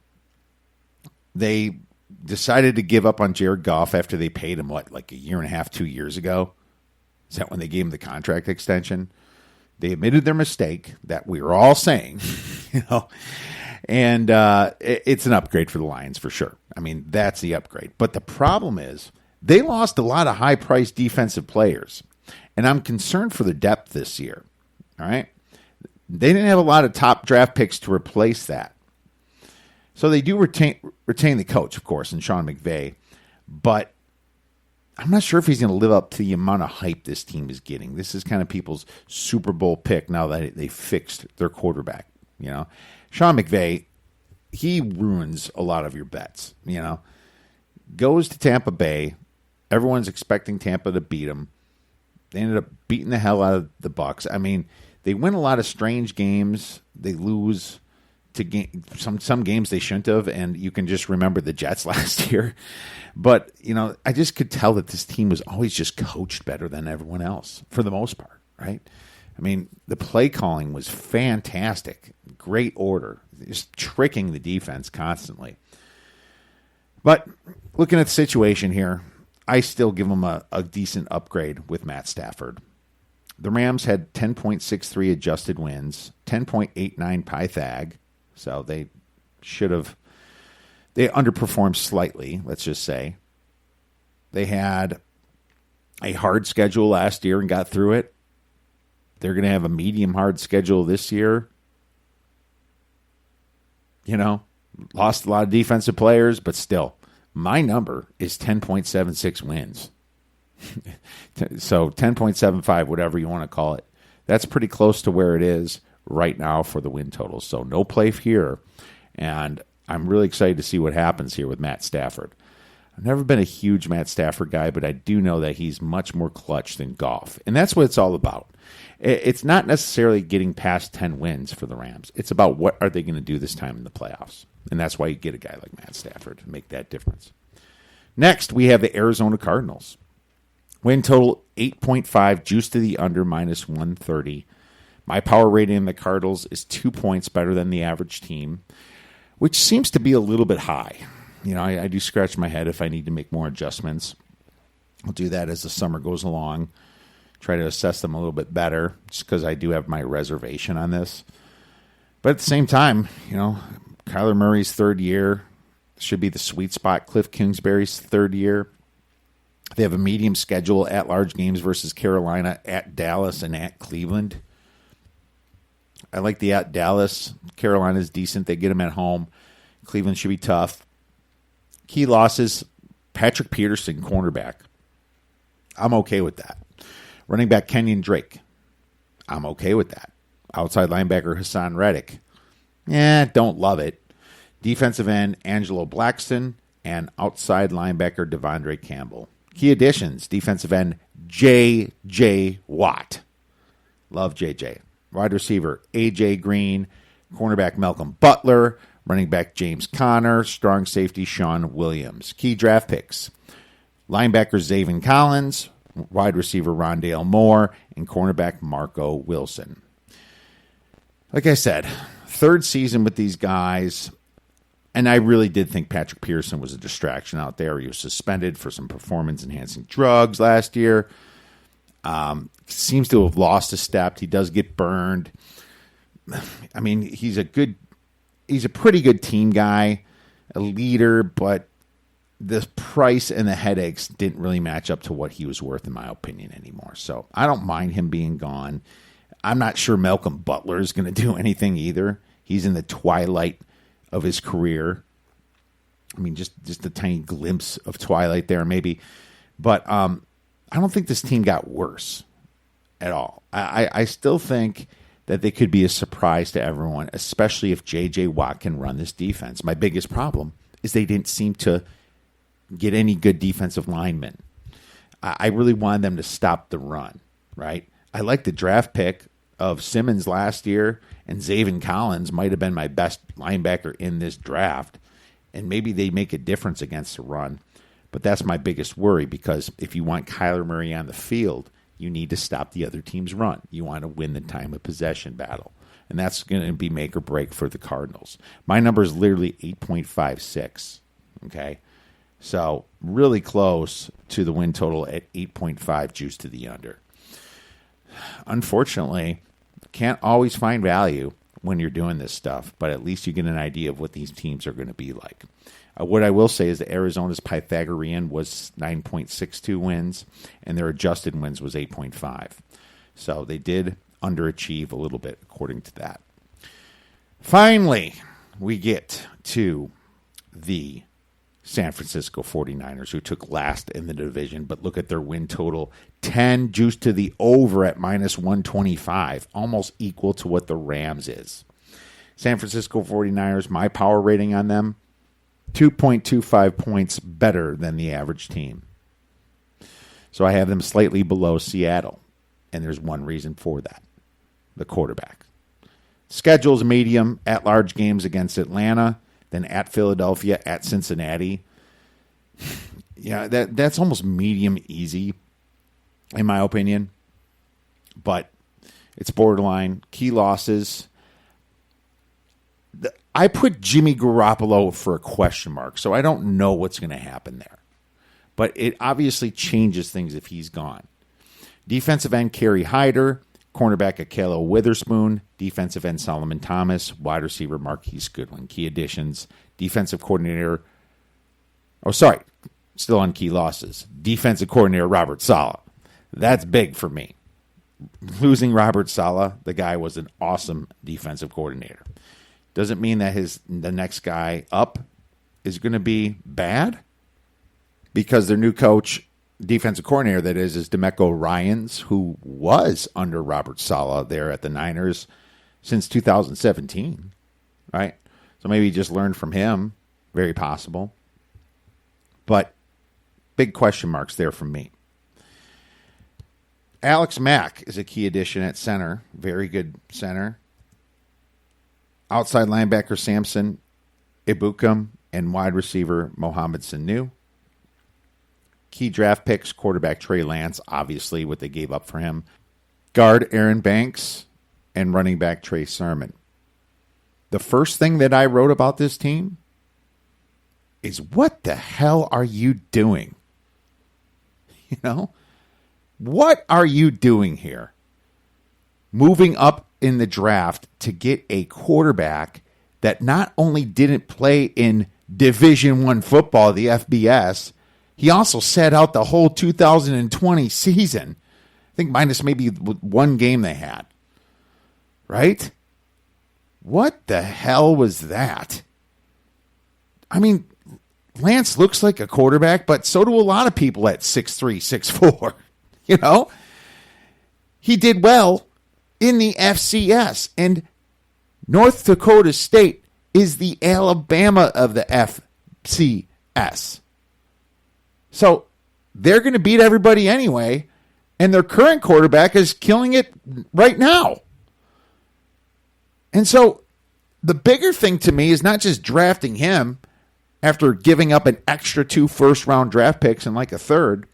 they decided to give up on Jared Goff after they paid him, like a year and a half, 2 years ago? Is that when they gave him the contract extension? They admitted their mistake that we were all saying, you know, and it's an upgrade for the Lions for sure. I mean, that's the upgrade. But the problem is they lost a lot of high-priced defensive players, and I'm concerned for the depth this year, all right? They didn't have a lot of top draft picks to replace that. So they do retain the coach, of course, and Sean McVay, but I'm not sure if he's going to live up to the amount of hype this team is getting. This is kind of people's Super Bowl pick now that they fixed their quarterback. You know, Sean McVay, he ruins a lot of your bets. You know, goes to Tampa Bay. Everyone's expecting Tampa to beat him. They ended up beating the hell out of the Bucs. I mean, they win a lot of strange games. They lose to some games they shouldn't have, and you can just remember the Jets last year. But, you know, I just could tell that this team was always just coached better than everyone else for the most part, right? I mean, the play calling was fantastic. Great order. Just tricking the defense constantly. But looking at the situation here, I still give them a decent upgrade with Matt Stafford. The Rams had 10.63 adjusted wins, 10.89 Pythag, so they underperformed slightly, let's just say. They had a hard schedule last year and got through it. They're going to have a medium hard schedule this year. You know, lost a lot of defensive players, but still, my number is 10.76 wins. So 10.75, whatever you want to call it. That's pretty close to where it is right now for the win totals. So no play here. And I'm really excited to see what happens here with Matt Stafford. I've never been a huge Matt Stafford guy, but I do know that he's much more clutch than Goff. And that's what it's all about. It's not necessarily getting past 10 wins for the Rams. It's about what are they going to do this time in the playoffs. And that's why you get a guy like Matt Stafford to make that difference. Next, we have the Arizona Cardinals. Win total 8.5, juice to the under, minus 130. My power rating in the Cardinals is 2 points better than the average team, which seems to be a little bit high. You know, I do scratch my head if I need to make more adjustments. I'll do that as the summer goes along, try to assess them a little bit better, just because I do have my reservation on this. But at the same time, you know, Kyler Murray's third year should be the sweet spot. Cliff Kingsbury's third year. They have a medium schedule, at-large games versus Carolina, at Dallas, and at Cleveland. I like the at Dallas. Carolina's decent. They get them at home. Cleveland should be tough. Key losses, Patrick Peterson, cornerback. I'm okay with that. Running back Kenyon Drake. I'm okay with that. Outside linebacker Hassan Reddick. Don't love it. Defensive end Angelo Blackson, and outside linebacker Devondre Campbell. Key additions, defensive end J.J. Watt. Love J.J. Wide receiver A.J. Green. Cornerback Malcolm Butler. Running back James Conner. Strong safety Sean Williams. Key draft picks. Linebacker Zaven Collins. Wide receiver Rondale Moore. And cornerback Marco Wilson. Like I said, third season with these guys. And I really did think Patrick Peterson was a distraction out there. He was suspended for some performance-enhancing drugs last year. Seems to have lost a step. He does get burned. I mean, he's a pretty good team guy, a leader, but the price and the headaches didn't really match up to what he was worth, in my opinion, anymore. So I don't mind him being gone. I'm not sure Malcolm Butler is going to do anything either. He's in the twilight of his career. I mean, just a tiny glimpse of twilight there, maybe. But I don't think this team got worse at all. I still think that they could be a surprise to everyone, especially if J.J. Watt can run this defense. My biggest problem is they didn't seem to get any good defensive linemen. I really wanted them to stop the run, right? I like the draft pick of Simmons last year, and Zaven Collins might have been my best linebacker in this draft, and maybe they make a difference against the run. But that's my biggest worry, because if you want Kyler Murray on the field, you need to stop the other team's run. You want to win the time of possession battle, and that's going to be make or break for the Cardinals. My number is literally 8.56, okay? So really close to the win total at 8.5, juice to the under. Unfortunately, can't always find value when you're doing this stuff, but at least you get an idea of what these teams are going to be like. What I will say is that Arizona's Pythagorean was 9.62 wins, and their adjusted wins was 8.5. So they did underachieve a little bit according to that. Finally, we get to the San Francisco 49ers, who took last in the division, but look at their win total, 10, juice to the over at minus 125, almost equal to what the Rams is. San Francisco 49ers, my power rating on them, 2.25 points better than the average team. So I have them slightly below Seattle, and there's one reason for that, the quarterback. Schedule's medium, at-large games against Atlanta, then at Philadelphia, at Cincinnati. Yeah, that's almost medium easy, in my opinion. But it's borderline. Key losses. I put Jimmy Garoppolo for a question mark, so I don't know what's going to happen there. But it obviously changes things if he's gone. Defensive end, Kerry Hyder. Cornerback, Akelo Witherspoon. Defensive end, Solomon Thomas. Wide receiver, Marquise Goodwin. Key additions. Defensive coordinator. Still on key losses. Defensive coordinator, Robert Saleh. That's big for me. Losing Robert Saleh, the guy was an awesome defensive coordinator. Doesn't mean that the next guy up is going to be bad, because their new coach defensive coordinator, that is DeMeco Ryans, who was under Robert Saleh there at the Niners since 2017, right? So maybe he just learned from him. Very possible. But big question marks there from me. Alex Mack is a key addition at center. Very good center. Outside linebacker Samson Ibukam and wide receiver Mohamed Sanu. Key draft picks, quarterback Trey Lance, obviously what they gave up for him. Guard Aaron Banks and running back Trey Sermon. The first thing that I wrote about this team is, what the hell are you doing? You know? What are you doing here? Moving up in the draft to get a quarterback that not only didn't play in Division I football, the FBS, he also sat out the whole 2020 season. I think minus maybe one game they had. Right? What the hell was that? I mean, Lance looks like a quarterback, but so do a lot of people at 6'3", 6'4". You know? He did well in the FCS, and North Dakota State is the Alabama of the FCS. So they're going to beat everybody anyway, and their current quarterback is killing it right now. And so the bigger thing to me is not just drafting him after giving up an extra 2 first-round draft picks and like a third,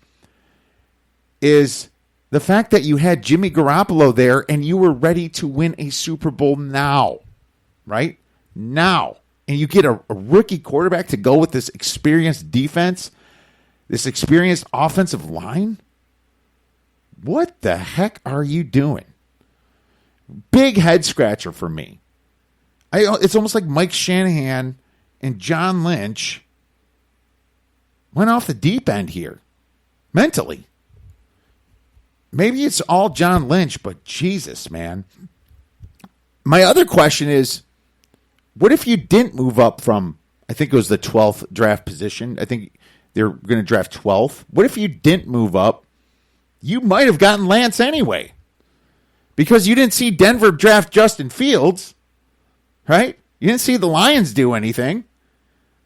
is the fact that you had Jimmy Garoppolo there and you were ready to win a Super Bowl now, right? Now. And you get a rookie quarterback to go with this experienced defense, this experienced offensive line? What the heck are you doing? Big head scratcher for me. It's almost like Mike Shanahan and John Lynch went off the deep end here, mentally. Maybe it's all John Lynch, but Jesus, man. My other question is, what if you didn't move up from, I think it was the 12th draft position. I think they're going to draft 12th. What if you didn't move up? You might have gotten Lance anyway. Because you didn't see Denver draft Justin Fields, right? You didn't see the Lions do anything.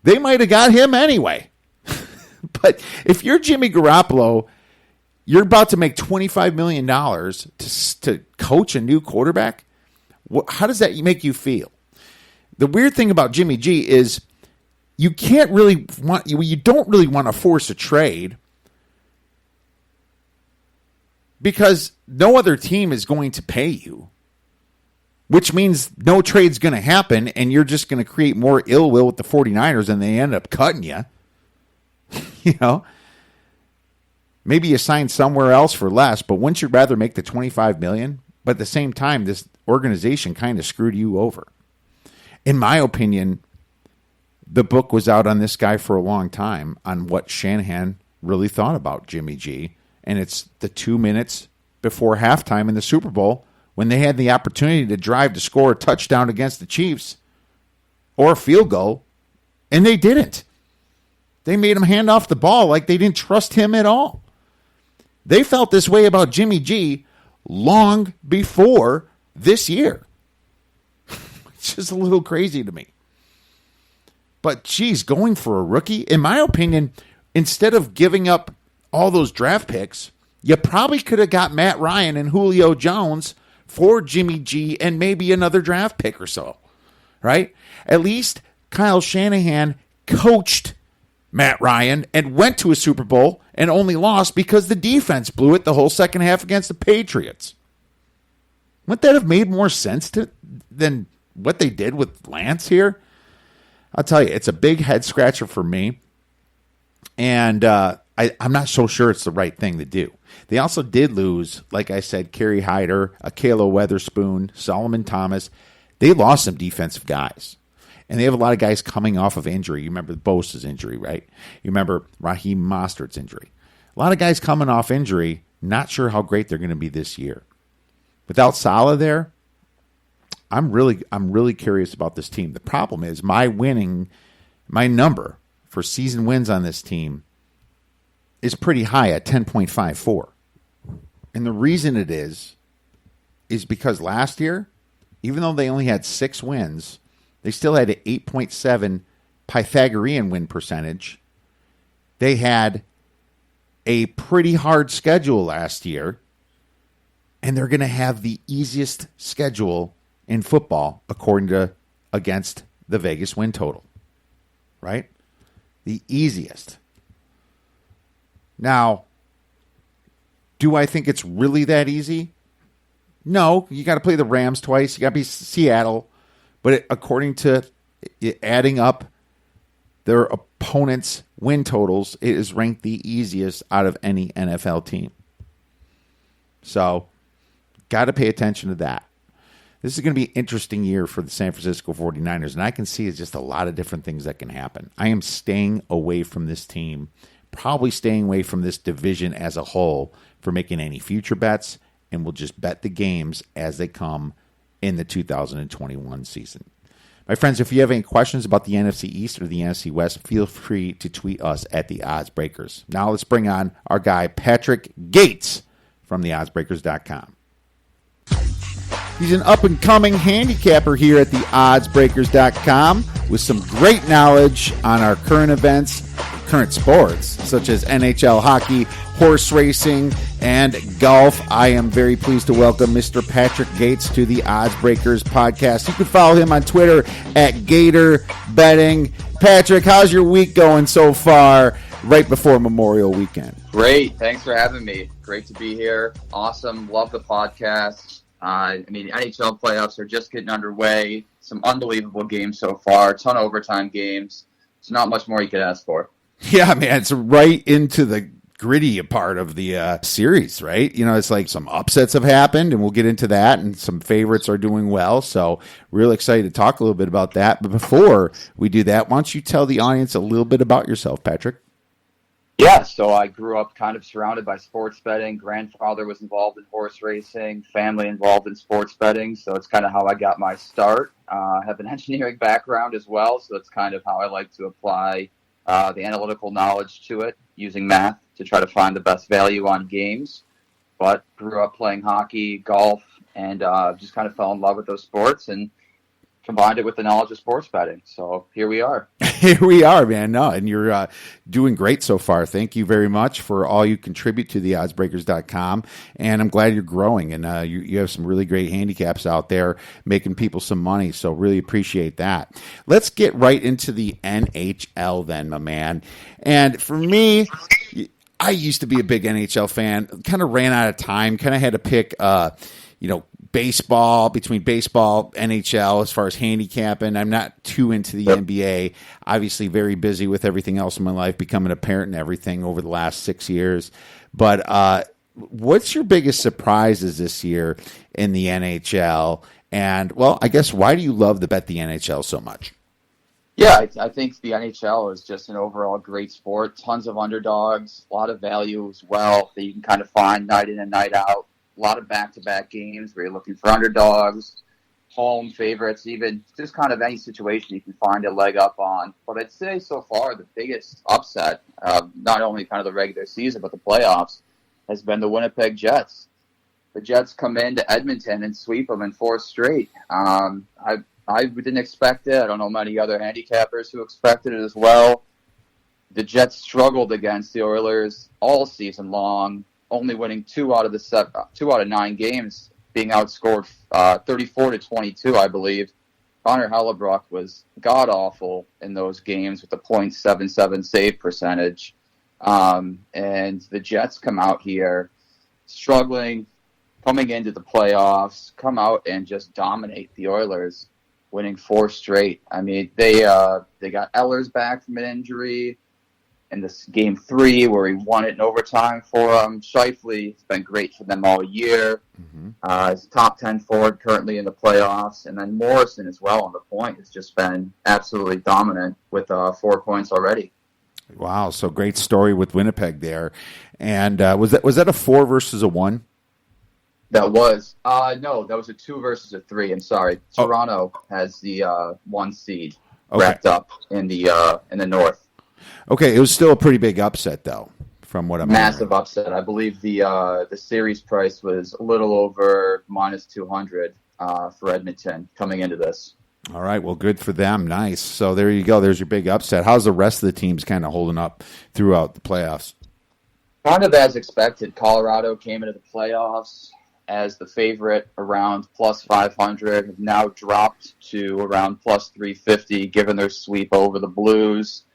They might have got him anyway. But if you're Jimmy Garoppolo, you're about to make $25 million to coach a new quarterback. How does that make you feel? The weird thing about Jimmy G is you don't really want to force a trade because no other team is going to pay you, which means no trade's going to happen, and you're just going to create more ill will with the 49ers, and they end up cutting you. You know? Maybe you sign somewhere else for less, but wouldn't you rather make the $25 million? But at the same time, this organization kind of screwed you over. In my opinion, the book was out on this guy for a long time on what Shanahan really thought about Jimmy G. And it's the 2 minutes before halftime in the Super Bowl when they had the opportunity to drive to score a touchdown against the Chiefs or a field goal, and they didn't. They made him hand off the ball like they didn't trust him at all. They felt this way about Jimmy G long before this year. It's just a little crazy to me. But, geez, going for a rookie, in my opinion, instead of giving up all those draft picks, you probably could have got Matt Ryan and Julio Jones for Jimmy G and maybe another draft pick or so, right? At least Kyle Shanahan coached Matt Ryan and went to a Super Bowl and only lost because the defense blew it the whole second half against the Patriots. Wouldn't that have made more sense than what they did with Lance here? I'll tell you, it's a big head scratcher for me. And I'm not so sure it's the right thing to do. They also did lose, like I said, Kerry Hyder, Akelo Weatherspoon, Solomon Thomas. They lost some defensive guys. And they have a lot of guys coming off of injury. You remember Bosa's injury, right? You remember Raheem Mostert's injury. A lot of guys coming off injury, not sure how great they're going to be this year. Without Saleh there, I'm really curious about this team. The problem is my number for season wins on this team is pretty high at 10.54. And the reason it is because last year, even though they only had 6 wins, they still had an 8.7 Pythagorean win percentage. They had a pretty hard schedule last year, and they're going to have the easiest schedule in football against the Vegas win total, right? The easiest. Now, do I think it's really that easy? No, you got to play the Rams twice. You got to be Seattle. But according to adding up their opponents' win totals, it is ranked the easiest out of any NFL team. So, got to pay attention to that. This is going to be an interesting year for the San Francisco 49ers, and I can see just a lot of different things that can happen. I am staying away from this team, probably staying away from this division as a whole for making any future bets, and we'll just bet the games as they come in the 2021 season. My friends, if you have any questions about the NFC East or the NFC West, feel free to tweet us at the Odds Breakers. Now let's bring on our guy, Patrick Gates from the oddsbreakers.com. He's an up-and-coming handicapper here at the oddsbreakers.com with some great knowledge on our current events, current sports, such as NHL hockey, horse racing, and golf. I am very pleased to welcome Mr. Patrick Gates to the Odds Breakers podcast. You can follow him on Twitter at Gator Betting. Patrick, how's your week going so far right before Memorial Weekend? Great. Thanks for having me. Great to be here. Awesome. Love the podcast. The NHL playoffs are just getting underway. Some unbelievable games so far. Ton of overtime games. It's not much more you could ask for. Yeah, man. It's right into the gritty part of the series, right? You know, it's like some upsets have happened, and we'll get into that, and some favorites are doing well. So real excited to talk a little bit about that. But before we do that, why don't you tell the audience a little bit about yourself, Patrick? Yeah, so I grew up kind of surrounded by sports betting. Grandfather was involved in horse racing, family involved in sports betting. So it's kind of how I got my start. I have an engineering background as well, so that's kind of how I like to apply the analytical knowledge to it, using math to try to find the best value on games. But grew up playing hockey, golf, and just kind of fell in love with those sports and combined it with the knowledge of sports betting. So here we are. Here we are, man. No, and you're doing great so far. Thank you very much for all you contribute to the oddsbreakers.com. And I'm glad you're growing, and you have some really great handicaps out there making people some money. So really appreciate that. Let's get right into the NHL then, my man. And for me, I used to be a big NHL fan, kind of ran out of time, kind of had to pick, between baseball, NHL, as far as handicapping. I'm not too into the NBA. Obviously very busy with everything else in my life, becoming a parent and everything over the last 6 years. But what's your biggest surprises this year in the NHL? And, well, I guess, why do you love to bet the NHL so much? Yeah, I think the NHL is just an overall great sport. Tons of underdogs, a lot of value as well that you can kind of find night in and night out. A lot of back-to-back games where you're looking for underdogs, home favorites, even just kind of any situation you can find a leg up on. But I'd say so far the biggest upset, not only kind of the regular season but the playoffs, has been the Winnipeg Jets. The Jets come into Edmonton and sweep them in 4 straight. I didn't expect it. I don't know many other handicappers who expected it as well. The Jets struggled against the Oilers all season long, only winning 2 out of 9 games, being outscored 34-22, I believe. Connor Hellebuck was god-awful in those games with a .77 save percentage. And the Jets come out here struggling, coming into the playoffs, come out and just dominate the Oilers, winning 4 straight. I mean, they got Ehlers back from an injury in this game 3 where he won it in overtime for Scheifele. It's been great for them all year. Mm-hmm. He's top 10 forward currently in the playoffs. And then Morrison as well on the point has just been absolutely dominant with 4 points already. Wow, so great story with Winnipeg there. And was that a 4 versus a 1? That was. No, that was a 2 versus a 3. I'm sorry. Toronto has the 1 seed wrapped up in the north. Okay, it was still a pretty big upset, though, from what I'm Massive hearing. upset. I believe the series price was a little over minus 200 for Edmonton coming into this. All right, well, good for them. Nice. So there you go. There's your big upset. How's the rest of the teams kind of holding up throughout the playoffs? Kind of as expected. Colorado came into the playoffs as the favorite around plus 500, have now dropped to around plus 350 given their sweep over the Blues.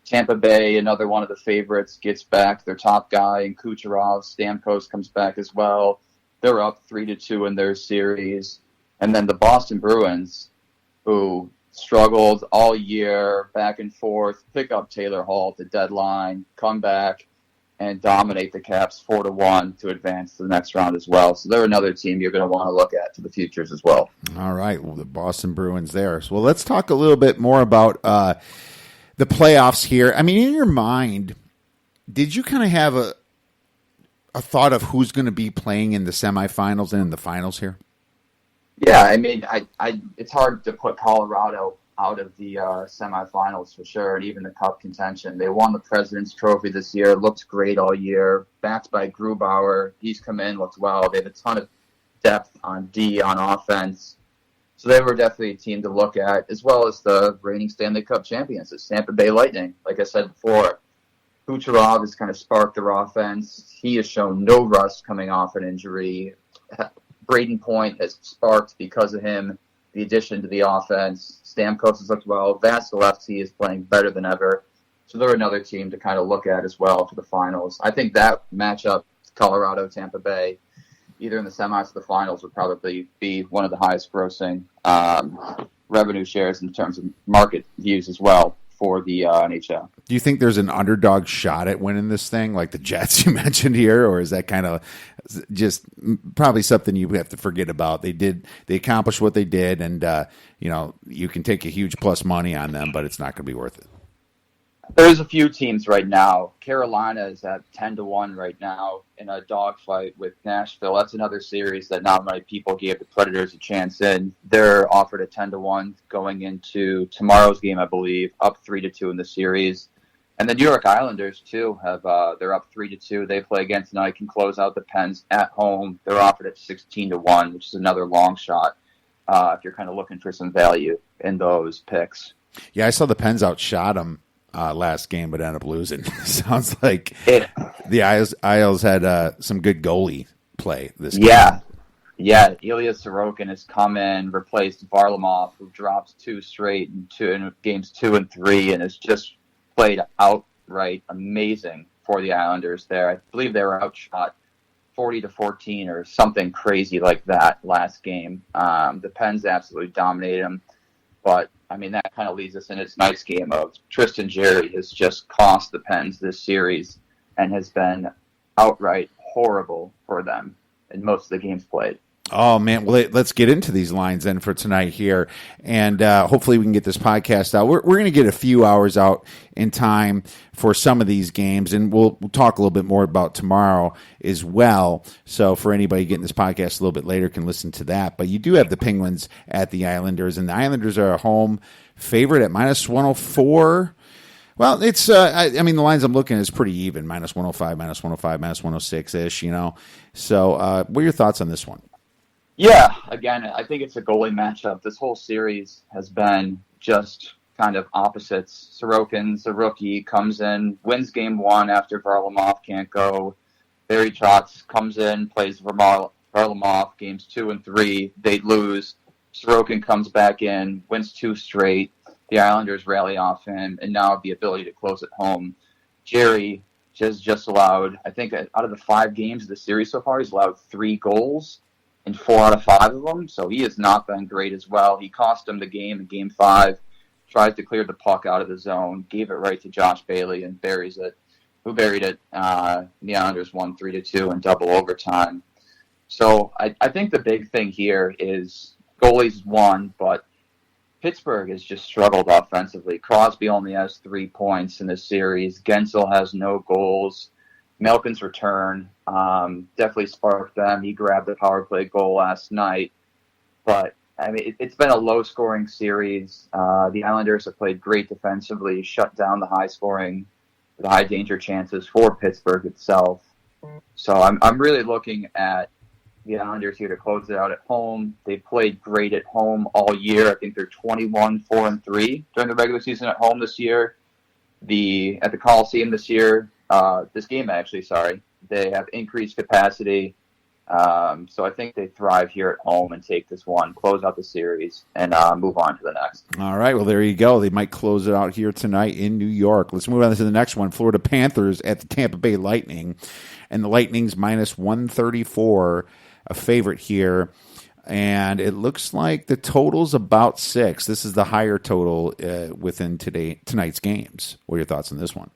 Tampa Bay, another one of the favorites, gets back their top guy in Kucherov. Stamkos comes back as well. They're up 3-2 in their series. And then the Boston Bruins, who struggled all year, back and forth, pick up Taylor Hall at the deadline, come back, and dominate the Caps 4-1 to advance to the next round as well. So they're another team you're going to want to look at to the futures as well. All right, well, the Boston Bruins there. So let's talk a little bit more about the playoffs here. I mean, in your mind, did you kind of have a thought of who's going to be playing in the semifinals and in the finals here? Yeah, I mean, it's hard to put Colorado out of the semifinals for sure, and even the Cup contention. They won the President's Trophy this year, looked great all year, backed by Grubauer. He's come in, looked well. They have a ton of depth on D, on offense. So they were definitely a team to look at, as well as the reigning Stanley Cup champions, the Tampa Bay Lightning. Like I said before, Kucherov has kind of sparked their offense. He has shown no rust coming off an injury. Braden Point has sparked because of him, the addition to the offense. Stamkos has looked well. Vasilevsky is playing better than ever. So they're another team to kind of look at as well for the finals. I think that matchup, Colorado-Tampa Bay, either in the semis or the finals, would probably be one of the highest grossing revenue shares in terms of market views as well for the NHL. Do you think there's an underdog shot at winning this thing, like the Jets you mentioned here, or is that kind of just probably something you have to forget about? They accomplished what they did, and you can take a huge plus money on them, but it's not going to be worth it. There's a few teams right now. Carolina is at 10-1 right now in a dogfight with Nashville. That's another series that not many people gave the Predators a chance in. They're offered at 10-1 going into tomorrow's game, I believe, up 3-2 in the series. And the New York Islanders too they're up 3-2. They play again tonight, can close out the Pens at home. They're offered at 16-1, which is another long shot if you're kind of looking for some value in those picks. Yeah, I saw the Pens outshot them last game, but ended up losing. Sounds like the Isles had some good goalie play this game. Yeah. Ilya Sorokin has come in, replaced Varlamov, who dropped 2 straight in games 2 and 3, and has just played outright amazing for the Islanders there. I believe they were outshot 40-14 or something crazy like that last game. The Pens absolutely dominated them, but I mean, that kind of leads us into tonight's game of Tristan Jarry has just cost the Pens this series and has been outright horrible for them in most of the games played. Oh, man. Well, let's get into these lines then for tonight here. And hopefully we can get this podcast out. We're going to get a few hours out in time for some of these games, and we'll talk a little bit more about tomorrow as well. So for anybody getting this podcast a little bit later can listen to that. But you do have the Penguins at the Islanders, and the Islanders are a home favorite at minus 104. Well, it's, I mean, the lines I'm looking at is pretty even, minus 105, minus 105, minus 106-ish, So what are your thoughts on this one? Yeah, again, I think it's a goalie matchup. This whole series has been just kind of opposites. Sorokin's a rookie, comes in, wins game 1 after Varlamov can't go. Barry Trotz comes in, plays Varlamov games 2 and 3. They lose. Sorokin comes back in, wins 2 straight. The Islanders rally off him, and now have the ability to close at home. Jarry just allowed, I think, out of the 5 games of the series so far, he's allowed 3 goals. In 4 out of 5 of them, so he has not been great as well. He cost him the game in Game 5, tries to clear the puck out of the zone, gave it right to Josh Bailey, and buries it. Who buried it? The Islanders won 3-2 in double overtime. So I think the big thing here is goalies won, but Pittsburgh has just struggled offensively. Crosby only has 3 points in this series. Gensel has no goals. Malkin's return definitely sparked them. He grabbed the power play goal last night. But, I mean, it's been a low-scoring series. The Islanders have played great defensively, shut down the high-scoring the high danger chances for Pittsburgh itself. So I'm really looking at the Islanders here to close it out at home. They played great at home all year. I think they're 21-4-3 during the regular season at home this year. At the Coliseum this year, this game actually, sorry, they have increased capacity. So I think they thrive here at home and take this one, close out the series, and move on to the next. All right, well, there you go. They might close it out here tonight in New York. Let's move on to the next one. Florida Panthers at the Tampa Bay Lightning, and the Lightning's minus 134, a favorite here. And it looks like the total's about 6. This is the higher total within tonight's games. What are your thoughts on this one?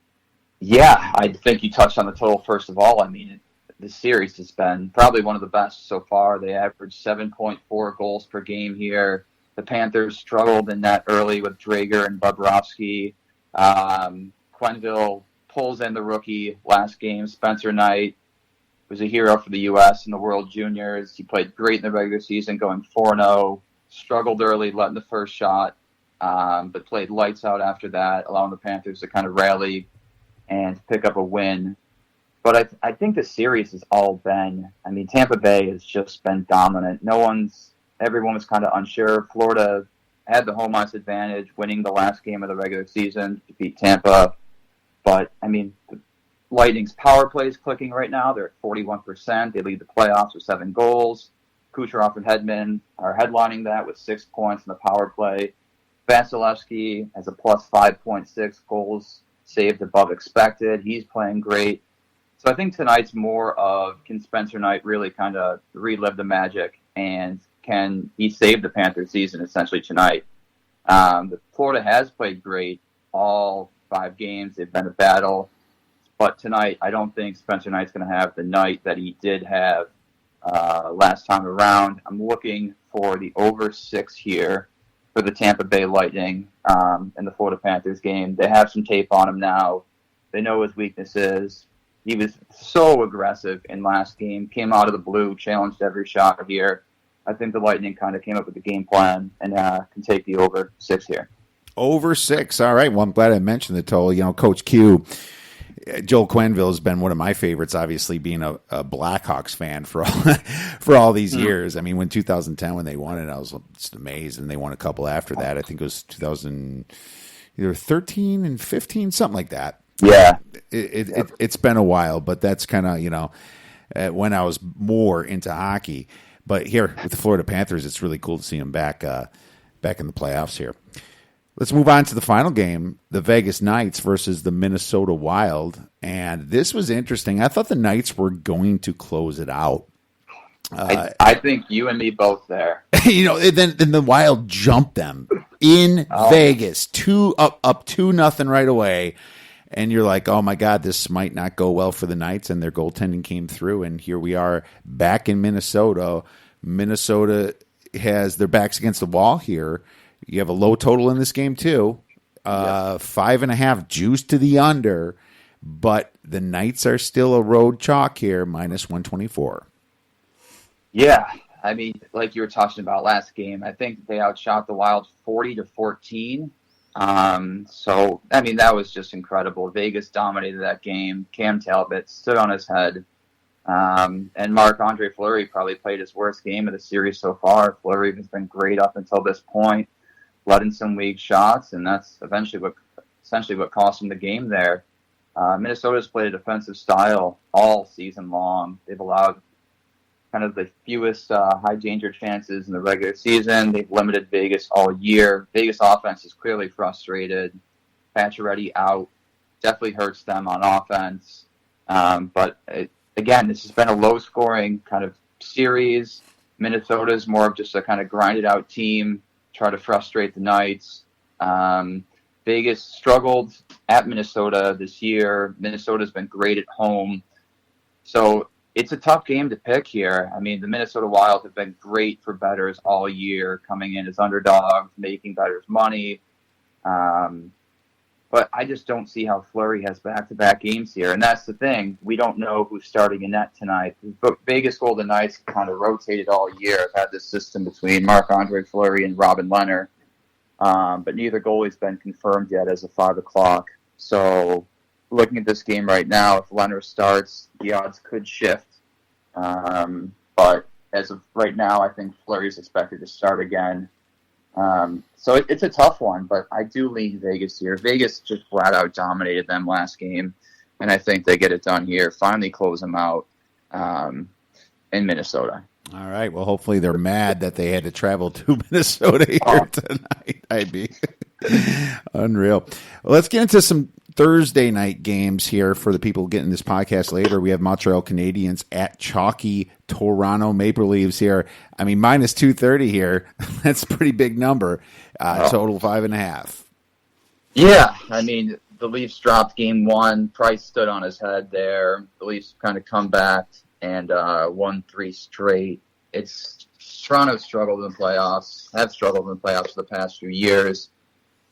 Yeah, I think you touched on the total first of all. I mean, this series has been probably one of the best so far. They averaged 7.4 goals per game here. The Panthers struggled in net early with Drager and Bobrovsky. Quenneville pulls in the rookie last game. Spencer Knight was a hero for the U.S. in the World Juniors. He played great in the regular season, going 4-0. Struggled early, letting the first shot, but played lights out after that, allowing the Panthers to kind of rally and pick up a win. But I think the series has all been, I mean, Tampa Bay has just been dominant. Everyone was kind of unsure. Florida had the home ice advantage, winning the last game of the regular season to beat Tampa. But, I mean, the Lightning's power play is clicking right now. They're at 41%. They lead the playoffs with 7 goals. Kucherov and Hedman are headlining that with 6 points in the power play. Vasilevsky has a plus 5.6 goals saved above expected. He's playing great. So I think tonight's more of, can Spencer Knight really kind of relive the magic, and can he save the Panthers season essentially tonight? Florida has played great all 5 games. They've been a battle. But tonight, I don't think Spencer Knight's going to have the night that he did have last time around. I'm looking for the over 6 here for the Tampa Bay Lightning in the Florida Panthers game. They have some tape on him now. They know his weaknesses. He was so aggressive in last game, came out of the blue, challenged every shot here. I think the Lightning kind of came up with the game plan and can take the over 6 here. Over 6. All right. Well, I'm glad I mentioned the total. You know, Coach Q, Joel Quenneville has been one of my favorites, obviously being a Blackhawks fan for all these years. I mean, when 2010, when they won it, I was just amazed. And they won a couple after that. I think it was 2013 and 15, something like that. Yeah. It's been a while, but that's kind of, you know, when I was more into hockey. But here with the Florida Panthers, it's really cool to see them back in the playoffs here. Let's move on to the final game, the Vegas Knights versus the Minnesota Wild. And this was interesting. I thought the Knights were going to close it out. I think you and me both there. You know, then the Wild jumped them in Vegas, up 2-0 right away. And you're like, oh, my God, this might not go well for the Knights, and their goaltending came through. And here we are back in Minnesota. Minnesota has their backs against the wall here. You have a low total in this game, too. 5.5 juice to the under. But the Knights are still a road chalk here, minus 124. Yeah. I mean, like you were talking about last game, I think they outshot the Wild 40-14. So, I mean, that was just incredible. Vegas dominated that game. Cam Talbot stood on his head. And Marc-Andre Fleury probably played his worst game of the series so far. Fleury has been great up until this point, let in some weak shots, and that's essentially what cost him the game there. Minnesota's played a defensive style all season long. They've allowed kind of the fewest high danger chances in the regular season. They've limited Vegas all year. Vegas offense is clearly frustrated. Pacioretty out definitely hurts them on offense. But again, this has been a low scoring kind of series. Minnesota's more of just a kind of grinded out team, try to frustrate the Knights. Vegas struggled at Minnesota this year. Minnesota's been great at home. So it's a tough game to pick here. I mean, the Minnesota Wild have been great for bettors all year, coming in as underdogs, making bettors money. But I just don't see how Fleury has back-to-back games here. And that's the thing. We don't know who's starting in net tonight. But Vegas Golden Knights kind of rotated all year. I've had this system between Marc-Andre Fleury and Robin Lehner. But neither goalie's been confirmed yet as of 5 o'clock. So looking at this game right now, if Leonard starts, the odds could shift. But as of right now, I think Fleury is expected to start again. So it's a tough one, but I do lean Vegas here. Vegas just flat out dominated them last game, and I think they get it done here. Finally close them out in Minnesota. All right. Well, hopefully they're mad that they had to travel to Minnesota here tonight. I'd be unreal. Well, let's get into some Thursday night games here for the people getting this podcast later. We have Montreal Canadiens at chalky Toronto Maple Leafs here. I mean, minus 230 here. That's a pretty big number. Total 5.5. Yeah. I mean, the Leafs dropped game one. Price stood on his head there. The Leafs kind of come back and won 3 straight. Toronto struggled in the playoffs, have struggled in the playoffs for the past few years.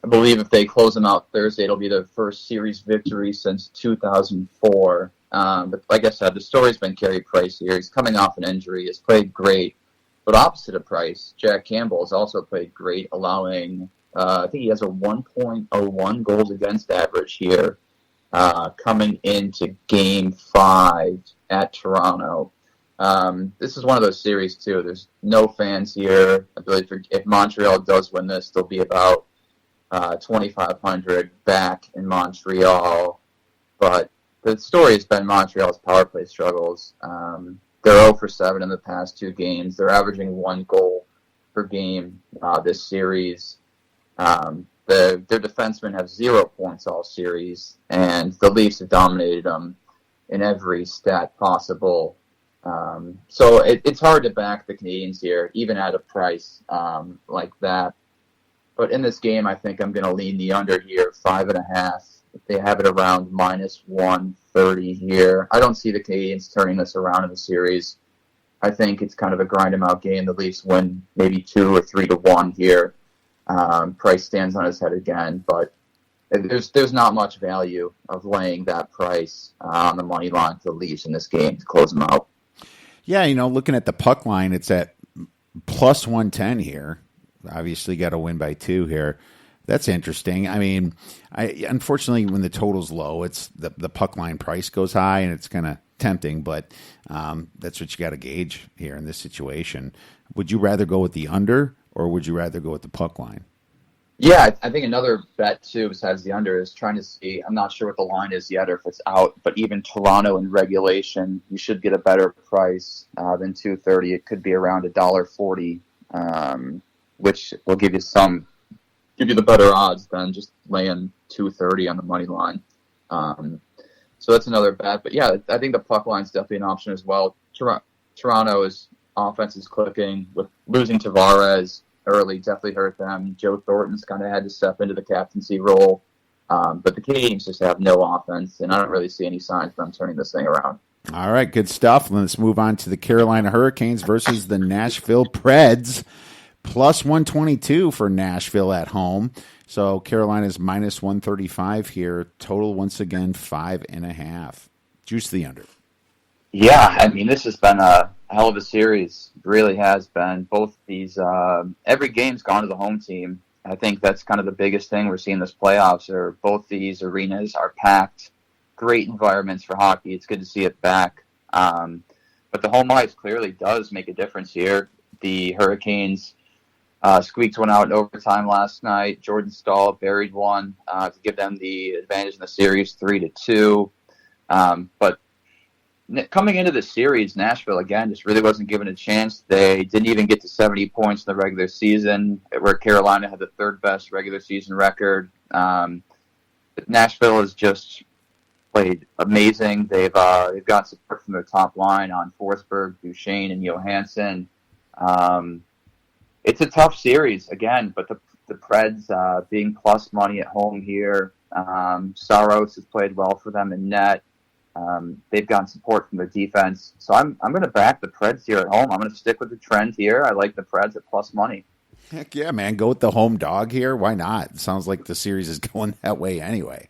I believe if they close them out Thursday, it'll be their first series victory since 2004. But like I said, the story's been Carey Price here. He's coming off an injury. He's played great. But opposite of Price, Jack Campbell has also played great, allowing, I think he has a 1.01 goals against average here coming into Game 5 at Toronto. This is one of those series, too. There's no fans here. I believe if Montreal does win this, there'll be about 2,500 back in Montreal. But the story has been Montreal's power play struggles. They're 0 for 7 in the past 2 games. They're averaging 1 goal per game this series. Their defensemen have 0 points all series, and the Leafs have dominated them in every stat possible. So it's hard to back the Canadiens here, even at a price like that. But in this game, I think I'm going to lean the under here, 5.5. They have it around minus 130 here. I don't see the Canadiens turning this around in the series. I think it's kind of a grind-em-out game. The Leafs win maybe 2 or 3-1 here. Price stands on his head again, but there's not much value of laying that price on the money line for the Leafs in this game to close them out. Yeah, looking at the puck line, it's at plus 110 here. Obviously got to win by 2 here. That's interesting. I mean, unfortunately, when the total's low, it's the puck line price goes high, and it's kind of tempting, but that's what you got to gauge here in this situation. Would you rather go with the under, or would you rather go with the puck line? Yeah, I think another bet, too, besides the under, is trying to see, I'm not sure what the line is yet or if it's out, but even Toronto in regulation, you should get a better price than $2.30. It could be around $1.40, which will give you the better odds than just laying $2.30 on the money line. So that's another bet. But yeah, I think the puck line is definitely an option as well. Toronto's offense is clicking. With losing Tavares early, definitely hurt them. Joe Thornton's kind of had to step into the captaincy role. But the Canadiens just have no offense, and I don't really see any signs of them turning this thing around. All right, good stuff. Let's move on to the Carolina Hurricanes versus the Nashville Preds. Plus 122 for Nashville at home. So Carolina's minus 135 here. Total, once again, 5.5. Juice the under. Yeah, I mean, this has been a hell of a series. It really has been. Both these, every game's gone to the home team. I think that's kind of the biggest thing we're seeing this playoffs. Both these arenas are packed. Great environments for hockey. It's good to see it back. But the home ice clearly does make a difference here. The Hurricanes squeaked one out in overtime last night. Jordan Stahl buried one to give them the advantage in the series, 3-2. But coming into the series, Nashville, again, just really wasn't given a chance. They didn't even get to 70 points in the regular season, where Carolina had the 3rd best regular season record. Nashville has just played amazing. They've got support from their top line on Forsberg, Duchesne, and Johansson. It's a tough series, again, but the Preds being plus money at home here. Saros has played well for them in net. They've gotten support from their defense. So I'm going to back the Preds here at home. I'm going to stick with the trend here. I like the Preds at plus money. Heck yeah, man. Go with the home dog here. Why not? It sounds like the series is going that way anyway.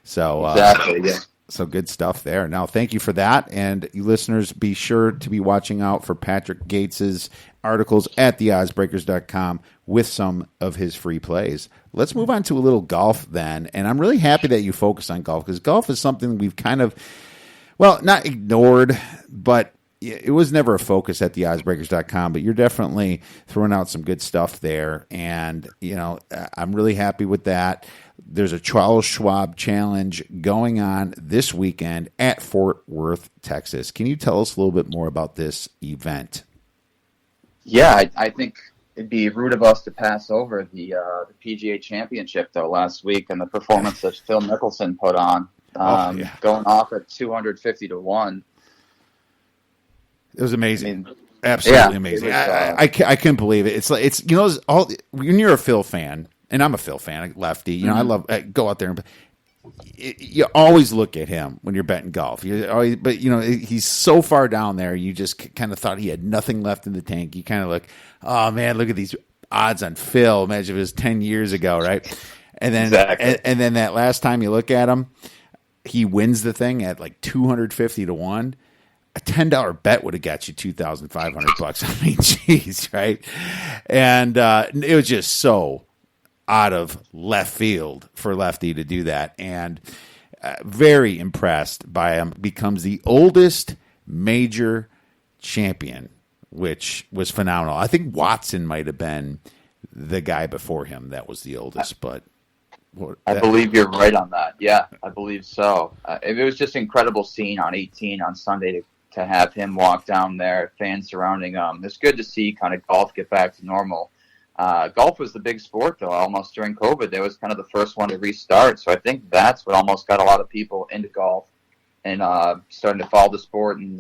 So exactly, yeah. So good stuff there. Now, thank you for that. And you listeners, be sure to be watching out for Patrick Gates's articles at theoddsbreakers.com, with some of his free plays. Let's move on to a little golf then. And I'm really happy that you focus on golf, because golf is something we've kind of, well, not ignored, but it was never a focus at the oddsbreakers.com, but you're definitely throwing out some good stuff there. And, I'm really happy with that. There's a Charles Schwab challenge going on this weekend at Fort Worth, Texas. Can you tell us a little bit more about this event? Yeah, I think it'd be rude of us to pass over the PGA Championship, though, last week, and the performance that Phil Mickelson put on, going off at 250 to 1. It was amazing. Absolutely amazing. I couldn't believe it. It's when you're a Phil fan, and I'm a Phil fan, a lefty, I go out there and you always look at him when you're betting golf. He's so far down there, you just kind of thought he had nothing left in the tank. You kind of look, oh man, look at these odds on Phil. Imagine if it was 10 years ago, right? And then and then that last time you look at him, he wins the thing at like 250 to 1. A $10 bet would have got you $2,500. I mean, geez, right? And it was just so out of left field for Lefty to do that. And very impressed by him. Becomes the oldest major champion, which was phenomenal. I think Watson might have been the guy before him that was the oldest, but I believe you're right on that. Yeah, I believe so. It was just incredible scene on 18 on Sunday to have him walk down there, fans surrounding him. It's good to see kind of golf get back to normal. Golf was the big sport, though, almost during COVID. It was kind of the first one to restart. So I think that's what almost got a lot of people into golf and starting to follow the sport, and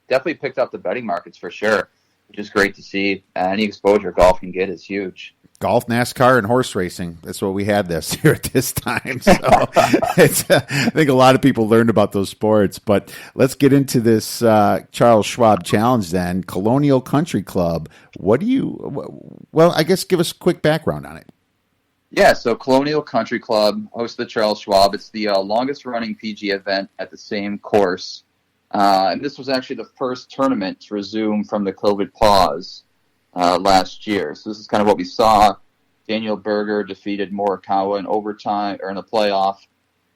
definitely picked up the betting markets for sure, which is great to see. Any exposure golf can get is huge. Golf, NASCAR, and horse racing. That's what we had this year at this time. So I think a lot of people learned about those sports. But let's get into this Charles Schwab challenge then. Colonial Country Club. I guess give us a quick background on it. Yeah, so Colonial Country Club hosts the Charles Schwab. It's the longest running PGA event at the same course. And this was actually the first tournament to resume from the COVID pause last year. So this is kind of what we saw. Daniel Berger defeated Morikawa in overtime or in the playoff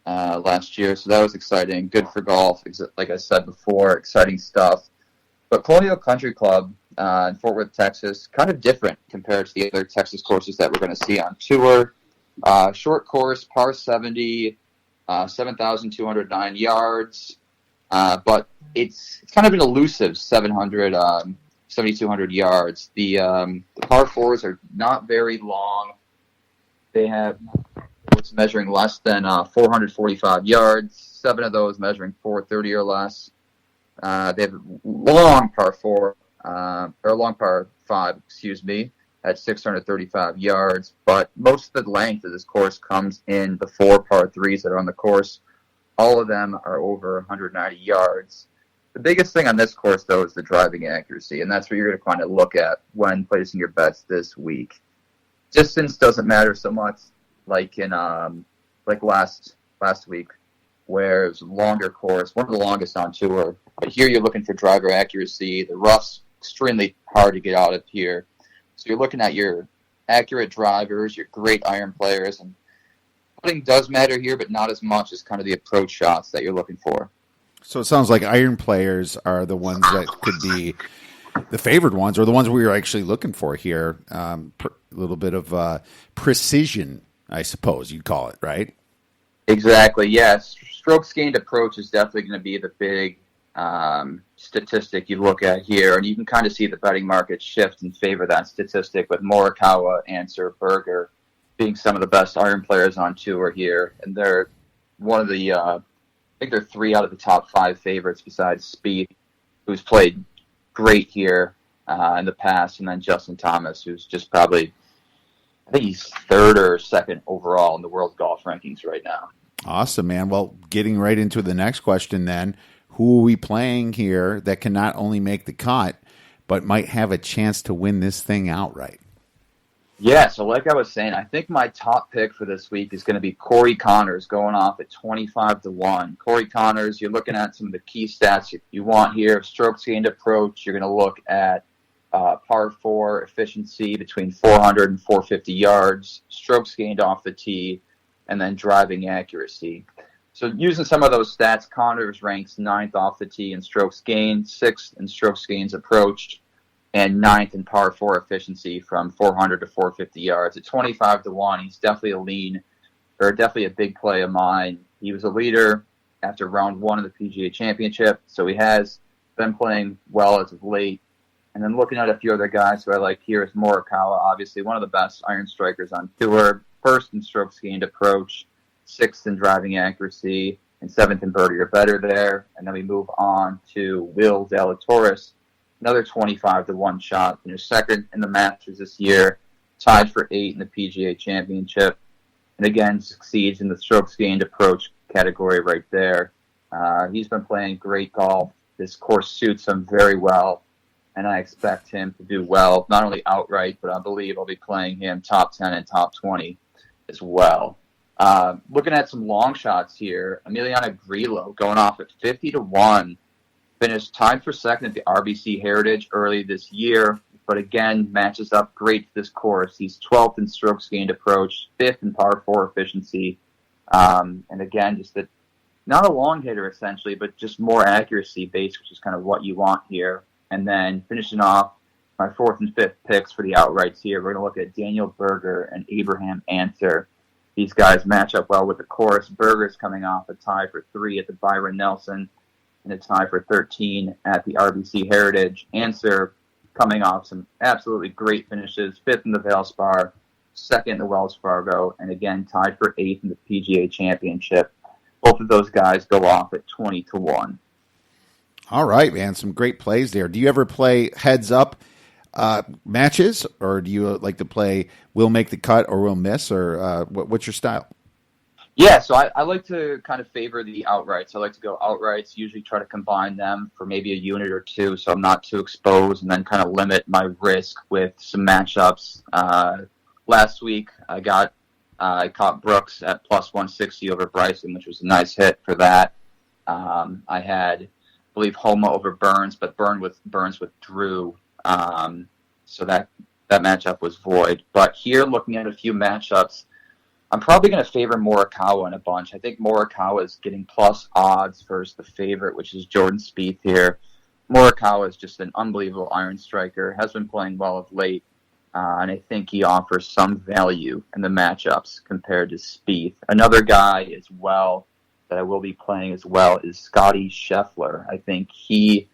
last year. So that was exciting. Good for golf. Like I said before, exciting stuff. But Colonial Country Club in Fort Worth, Texas, kind of different compared to the other Texas courses that we're going to see on tour. Short course, par 70, 7,209 yards. But it's kind of an elusive 7,200 yards. The par fours are not very long. They have what's measuring less than 445 yards. 7 of those measuring 430 or less. They have long par five, at 635 yards. But most of the length of this course comes in the 4 par threes that are on the course. All of them are over 190 yards. The biggest thing on this course, though, is the driving accuracy, and that's what you're going to kind of look at when placing your bets this week. Distance doesn't matter so much, like in last week, where it was a longer course, one of the longest on tour. But here you're looking for driver accuracy. The rough's extremely hard to get out of here, so you're looking at your accurate drivers, your great iron players, and putting does matter here, but not as much as kind of the approach shots that you're looking for. So it sounds like iron players are the ones that could be the favored ones, or the ones we were actually looking for here. A little bit of precision, I suppose you'd call it, right? Exactly, yes. Strokes gained approach is definitely going to be the big statistic you look at here, and you can kind of see the betting market shift in favor of that statistic with Morikawa, Ancer, Berger being some of the best iron players on tour here, and they're one of the I think they're 3 out of the top 5 favorites besides Speed, who's played great here in the past, and then Justin Thomas, who's just probably, I think he's 3rd or 2nd overall in the world golf rankings right now. Awesome, man. Well, getting right into the next question then, who are we playing here that can not only make the cut, but might have a chance to win this thing outright? Yeah, so like I was saying, I think my top pick for this week is going to be Corey Connors going off at 25 to 1. Corey Connors, you're looking at some of the key stats you want here. Strokes gained approach, you're going to look at par 4 efficiency between 400 and 450 yards, strokes gained off the tee, and then driving accuracy. So using some of those stats, Connors ranks 9th off the tee in strokes gained, 6th in strokes gains approached, and 9th in par 4 efficiency from 400 to 450 yards. At 25-1, he's definitely definitely a big play of mine. He was a leader after round 1 of the PGA Championship, so he has been playing well as of late. And then looking at a few other guys who I like here is Morikawa, obviously one of the best iron strikers on tour, 1st in strokes gained approach, 6th in driving accuracy, and 7th in birdie or better there. And then we move on to Will Zalatoris, another 25-1 shot, 2nd in the Masters this year, tied for 8th in the PGA Championship, and again succeeds in the strokes gained approach category right there. He's been playing great golf. This course suits him very well, and I expect him to do well, not only outright, but I believe I'll be playing him top 10 and top 20 as well. Looking at some long shots here, Emiliano Grillo going off at 50-1, finished tied for 2nd at the RBC Heritage early this year, but again matches up great to this course. He's 12th in strokes gained approach, 5th in par 4 efficiency, and again just not a long hitter essentially, but just more accuracy based, which is kind of what you want here. And then finishing off my 4th and 5th picks for the outrights here, we're going to look at Daniel Berger and Abraham Ancer. These guys match up well with the course. Berger's coming off a tie for 3 at the Byron Nelson and a tie for 13 at the RBC Heritage. Ancer coming off some absolutely great finishes, 5th in the Valspar, 2nd in the Wells Fargo, and again tied for 8th in the PGA Championship. Both of those guys go off at 20-1. All right, man. Some great plays there. Do you ever play heads up matches, or do you like to play we'll make the cut or we'll miss, or what's your style? Yeah, so I like to kind of favor the outrights. I like to go outrights, usually try to combine them for maybe a unit or two so I'm not too exposed, and then kind of limit my risk with some matchups. Last week I caught Brooks at plus 160 over Bryson, which was a nice hit for that. I had, I believe, Homa over Burns, but Burns withdrew, so that matchup was void. But here, looking at a few matchups, I'm probably going to favor Morikawa in a bunch. I think Morikawa is getting plus odds versus the favorite, which is Jordan Spieth here. Morikawa is just an unbelievable iron striker, has been playing well of late, and I think he offers some value in the matchups compared to Spieth. Another guy as well that I will be playing as well is Scotty Scheffler. I think he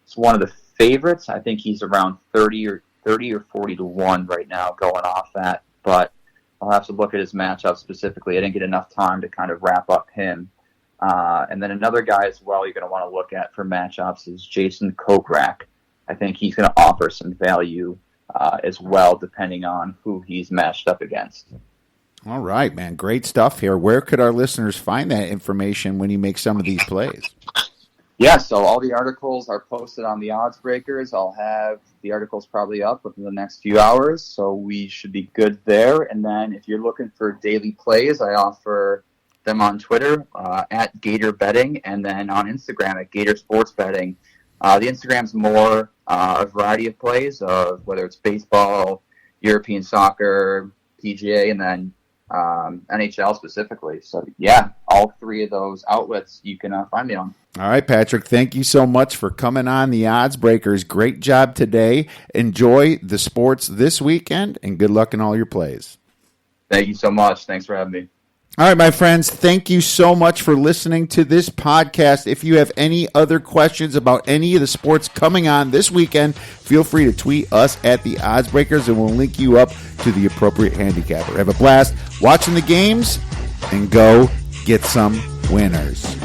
is one of the favorites. I think he's around 30 or 40-1 right now going off that, but I'll have to look at his matchup specifically. I didn't get enough time to kind of wrap up him. And then another guy as well you're going to want to look at for matchups is Jason Kokrak. I think he's going to offer some value as well, depending on who he's matched up against. All right, man. Great stuff here. Where could our listeners find that information when you make some of these plays? Yeah, so all the articles are posted on the Odds Breakers. I'll have the articles probably up within the next few hours, so we should be good there. And then if you're looking for daily plays, I offer them on Twitter at Gator Betting, and then on Instagram at Gator Sports Betting. The Instagram's more a variety of plays, whether it's baseball, European soccer, PGA, and then NHL specifically. So, yeah, all three of those outlets you can find me on. All right, Patrick, thank you so much for coming on the Odds Breakers. Great job today. Enjoy the sports this weekend, and good luck in all your plays. Thank you so much. Thanks for having me. All right, my friends, thank you so much for listening to this podcast. If you have any other questions about any of the sports coming on this weekend, feel free to tweet us at the Odds Breakers, and we'll link you up to the appropriate handicapper. Have a blast watching the games, and go get some winners.